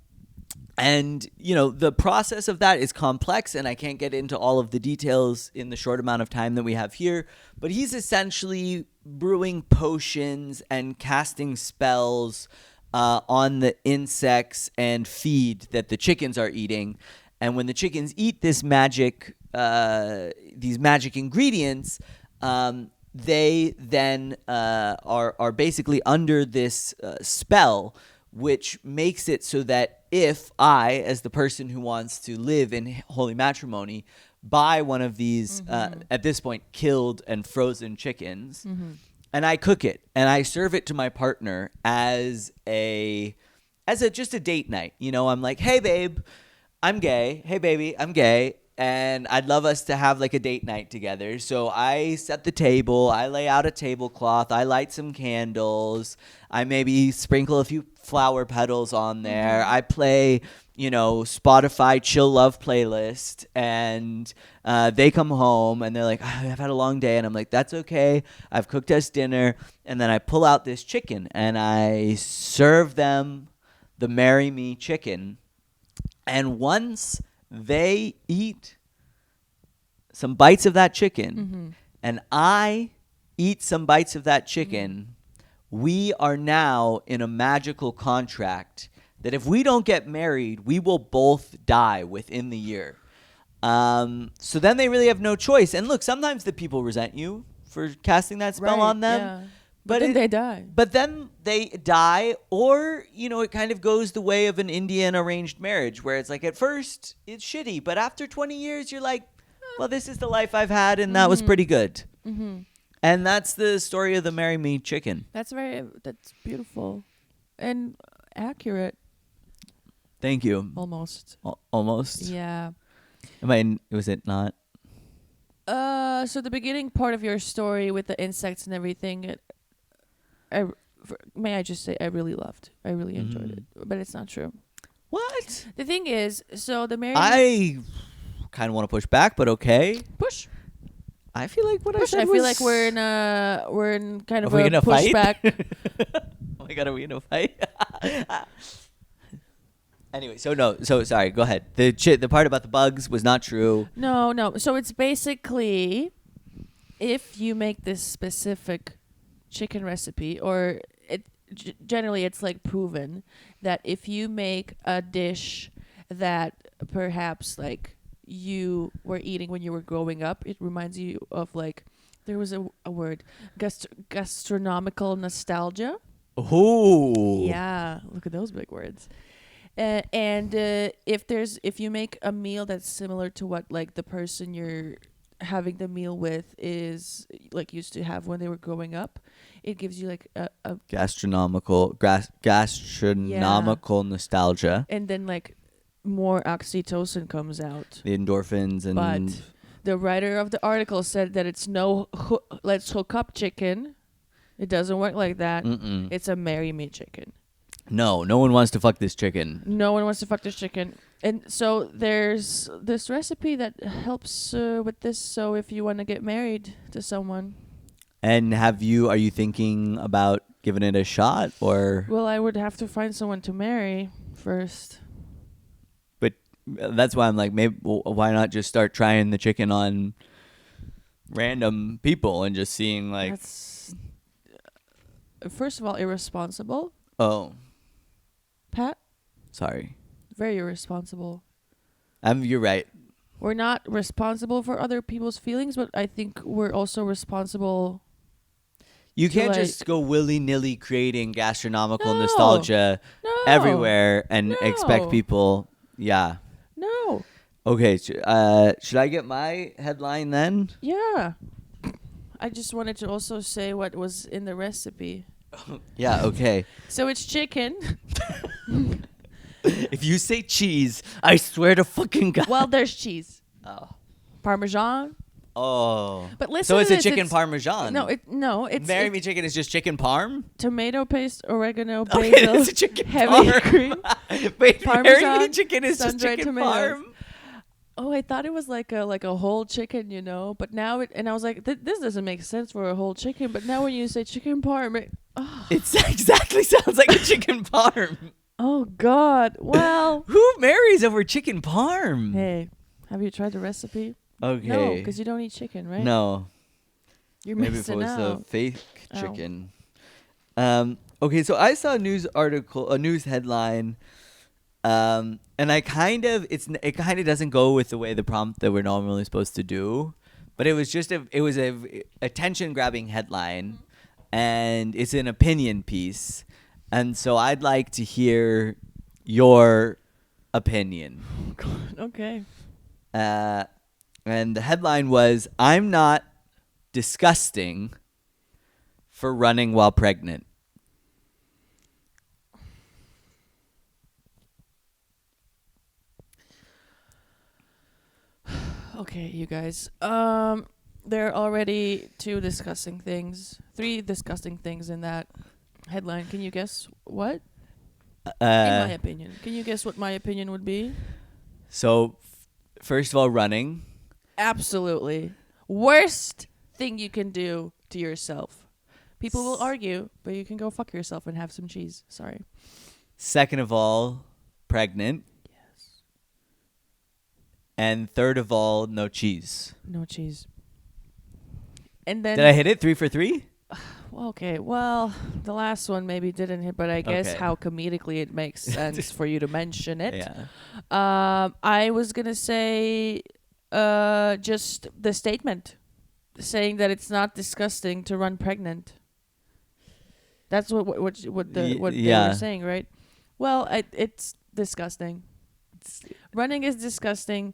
the process of that is complex, and I can't get into all of the details in the short amount of time that we have here. But he's essentially brewing potions and casting spells on the insects and feed that the chickens are eating. And when the chickens eat this these magic ingredients, they then are basically under this spell, which makes it so that if I, as the person who wants to live in holy matrimony, buy one of these at this point killed and frozen chickens, and I cook it and I serve it to my partner as just a date night. You know, I'm like, hey babe, I'm gay. Hey baby, I'm gay. And I'd love us to have like a date night together. So I set the table, I lay out a tablecloth, I light some candles, I maybe sprinkle a few flower petals on there. I play, Spotify chill love playlist, and they come home and they're like, I've had a long day. And I'm like, that's okay. I've cooked us dinner. And then I pull out this chicken and I serve them the Marry Me chicken. And once they eat some bites of that chicken and I eat some bites of that chicken, we are now in a magical contract that if we don't get married, we will both die within the year. So then they really have no choice. And look, sometimes the people resent you for casting that spell on them. Yeah. But then they die. But then they die, or, it kind of goes the way of an Indian arranged marriage, where it's like at first it's shitty, but after 20 years you're like, well, this is the life I've had, and that was pretty good. And that's the story of the Marry Me chicken. That's beautiful and accurate. Thank you. Almost. Almost? Yeah. Was it not? So the beginning part of your story with the insects and everything, may I just say I really loved. I really enjoyed it. But it's not true. What? The thing is, so the Marry I kind of want to push back, but okay. Push. I feel like what I said I was... feel like we're in kind of Are we gonna pushback. Oh my God, are we in a fight? Anyway, so sorry, go ahead. The part about the bugs was not true. No. So it's basically, if you make this specific chicken recipe, or generally it's like proven that if you make a dish that perhaps like you were eating when you were growing up, it reminds you of like, there was a word, gastronomical nostalgia. Ooh. Yeah, look at those big words. And if you make a meal that's similar to what like the person you're having the meal with is like used to have when they were growing up, it gives you like a gastronomical nostalgia, and then like more oxytocin comes out, the endorphins. And but the writer of the article said that it's let's hook up chicken. It doesn't work like that. It's a Marry Me chicken. No one wants to fuck this chicken. No one wants to fuck this chicken. And so there's this recipe that helps with this. So if you want to get married to someone. And are you thinking about giving it a shot, or? Well, I would have to find someone to marry first. But that's why I'm like, maybe why not just start trying the chicken on random people and just seeing like. That's first of all irresponsible. Oh. Pat? Sorry. Very irresponsible. You're right. We're not responsible for other people's feelings, but I think we're also responsible. You can't just go willy-nilly creating gastronomical nostalgia everywhere and expect people. Yeah. No. Okay. Should I get my headline then? Yeah. I just wanted to also say what was in the recipe. Yeah, okay. So it's chicken. If you say cheese, I swear to fucking God. Well, there's cheese. Oh. Parmesan. Oh. But listen so to it's this. a chicken parmesan. It's Marry Me chicken is just chicken parm? Tomato paste, oregano, basil, okay, it's a chicken heavy parm. cream. Wait, Parmesan, Marry Me chicken is just sun-dried chicken tomatoes. parm? Oh, I thought it was like a whole chicken, but now and I was like, this doesn't make sense for a whole chicken. But now when you say chicken parm, it exactly sounds like a chicken parm. Oh God! Well, who marries over chicken parm? Hey, have you tried the recipe? Okay. No, because you don't eat chicken, right? No. You're maybe missing out. Maybe if it was a fake chicken. Okay, so I saw a news headline. And it kind of doesn't go with the way the prompt that we're normally supposed to do, But it was just a attention grabbing headline, and it's an opinion piece, and so I'd like to hear your opinion. Okay. And the headline was, "I'm not disgusting for running while pregnant." Okay, you guys. There are already three disgusting things in that headline. Can you guess what? In my opinion. Can you guess what my opinion would be? So, first of all, running. Absolutely. Worst thing you can do to yourself. People will argue, but you can go fuck yourself and have some cheese. Sorry. Second of all, pregnant. Yes. And third of all, no cheese. No cheese. And then Did I hit it 3 for 3? okay, well, the last one maybe didn't hit, but I guess Okay. how comedically it makes sense for you to mention it. Yeah. I was gonna say just the statement saying that it's not disgusting to run pregnant. That's what they were saying, right? Well, it's disgusting. Running is disgusting.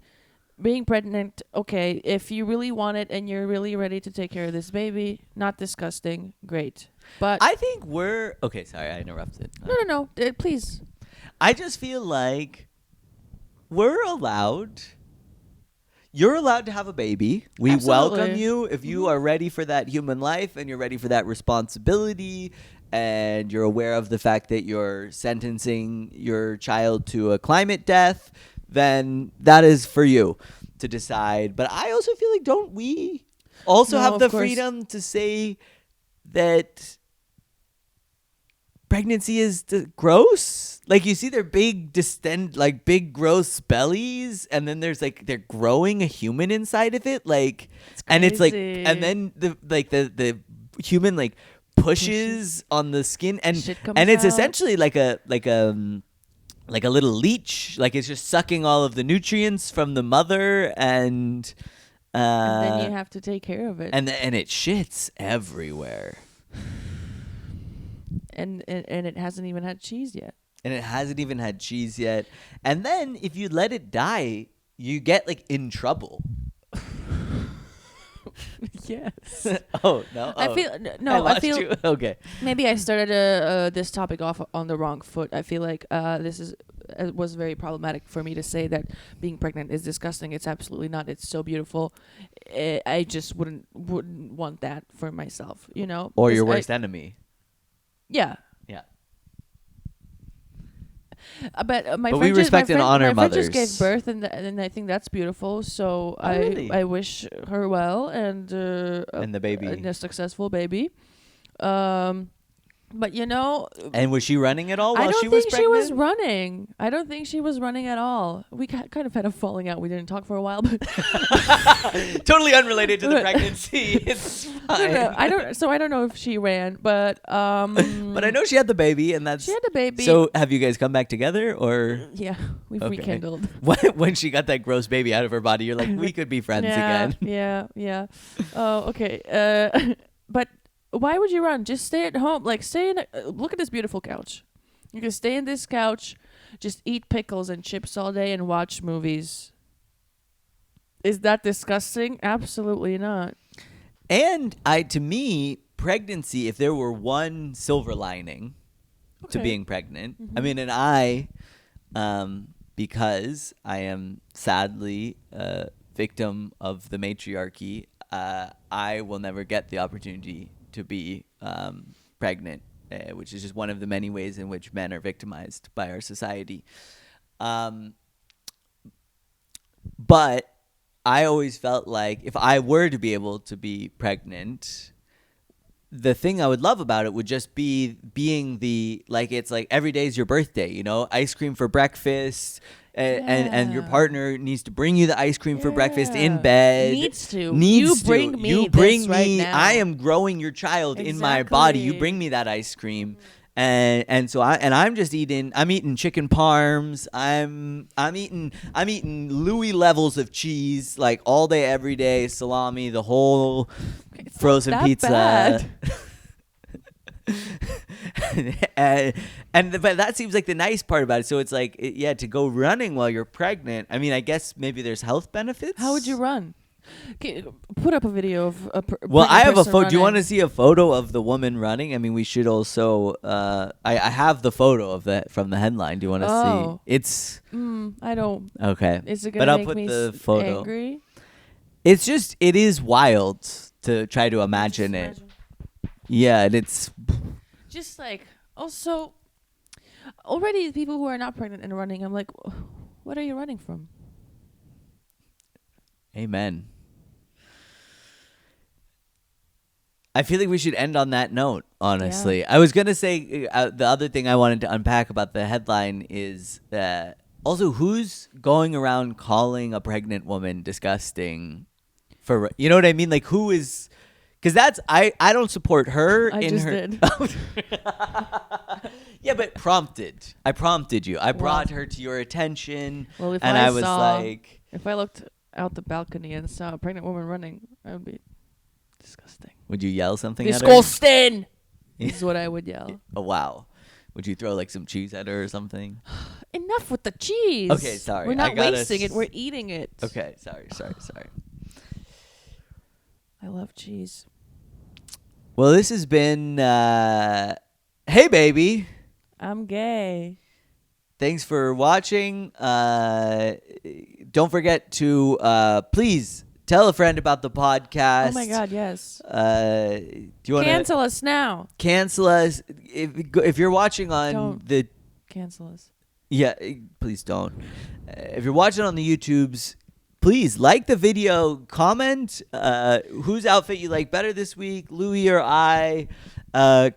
Being pregnant, okay, if you really want it and you're really ready to take care of this baby, not disgusting, great. But I think we're... Okay, sorry, I interrupted. no, please. I just feel like we're allowed... You're allowed to have a baby. We Absolutely. welcome you if you are ready for that human life and you're ready for that responsibility and you're aware of the fact that you're sentencing your child to a climate death, then that is for you to decide. But I also feel like, don't we also have the freedom to say that pregnancy is gross? Like, you see their big big gross bellies, and then there's like they're growing a human inside of it, like, and it's like, and then the human like pushes on the skin, and it's out. essentially like a little leech, like it's just sucking all of the nutrients from the mother, and then you have to take care of it, and it shits everywhere. And it hasn't even had cheese yet. And then if you let it die, you get like in trouble. Yes. Oh no! I feel I feel you. Okay. Maybe I started this topic off on the wrong foot. I feel like this was very problematic for me to say that being pregnant is disgusting. It's absolutely not. It's so beautiful. I just wouldn't want that for myself, you know. Or your worst enemy. Yeah. Yeah. But my we friend respect and honor my friend mothers. just gave birth, and I think that's beautiful. So really? I wish her well and the baby, and a successful baby. But you know, and was she running at all while she was pregnant? I don't think she was running. I don't think she was running at all. We kind of had a falling out. We didn't talk for a while, but totally unrelated to the pregnancy. It's fine. No, I don't know if she ran, but but I know she had the baby, and she had the baby. So have you guys come back together, or yeah, we've rekindled. When she got that gross baby out of her body, you're like, we could be friends again. Yeah. Oh, okay. But why would you run? Just stay at home. Like, stay in. Look at this beautiful couch. You can stay in this couch, just eat pickles and chips all day and watch movies. Is that disgusting? Absolutely not. And to me, pregnancy, if there were one silver lining to being pregnant, I mean, and I, because I am sadly a victim of the matriarchy, I will never get the opportunity to be pregnant, which is just one of the many ways in which men are victimized by our society. But I always felt like if I were to be able to be pregnant, the thing I would love about it would just be being it's like every day is your birthday, you know, ice cream for breakfast. And your partner needs to bring you the ice cream for breakfast in bed. Needs to. You bring me. Right now. I am growing your child in my body. You bring me that ice cream, And so I'm just eating. I'm eating chicken parms. I'm eating Louis levels of cheese like all day, every day. Salami, the whole It's frozen not that pizza. bad. But that seems like the nice part about it. So it's like, to go running while you're pregnant. I mean, I guess maybe there's health benefits. How would you run? Okay, put up a video of a Well, I have a photo. photo. Do you want to see a photo of the woman running? I mean, we should also. I have the photo of that from the headline. Do you want to see? It's I don't. okay. Is it But gonna I'll make put me the photo. angry? It is wild to try to imagine it. Imagine. Yeah, and it's Just like also, already people who are not pregnant and running. I'm like, what are you running from? amen. I feel like we should end on that note, honestly. I was going to say the other thing I wanted to unpack about the headline is also who's going around calling a pregnant woman disgusting for, you know what I mean? Like who is, because that's, I don't support her I in just her. did. Yeah, but prompted. I prompted you. I brought her to your attention. Well, if and I was saw- like, If I looked out the balcony and saw a pregnant woman running, I would be disgusting. would you yell something at her? Disgusting! Is what I would yell. Oh, wow. Would you throw like some cheese at her or something? Enough with the cheese. Okay, sorry. We're I not gotta wasting it. We're eating it. Okay, sorry. I love cheese. Well, this has been Hey Baby. I'm gay. Thanks for watching. Don't forget to please tell a friend about the podcast. Oh my God, yes. Do you want to Cancel us now. cancel us if you're watching on Don't. the Cancel us. Yeah, please don't. If you're watching on the YouTubes, please like the video, comment whose outfit you like better this week, Louis or I.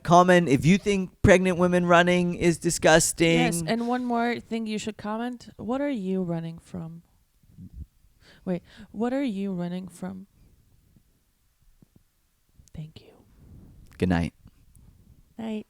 Comment if you think pregnant women running is disgusting. Yes, and one more thing you should comment. What are you running from? Wait, what are you running from? Thank you. Good night. Night.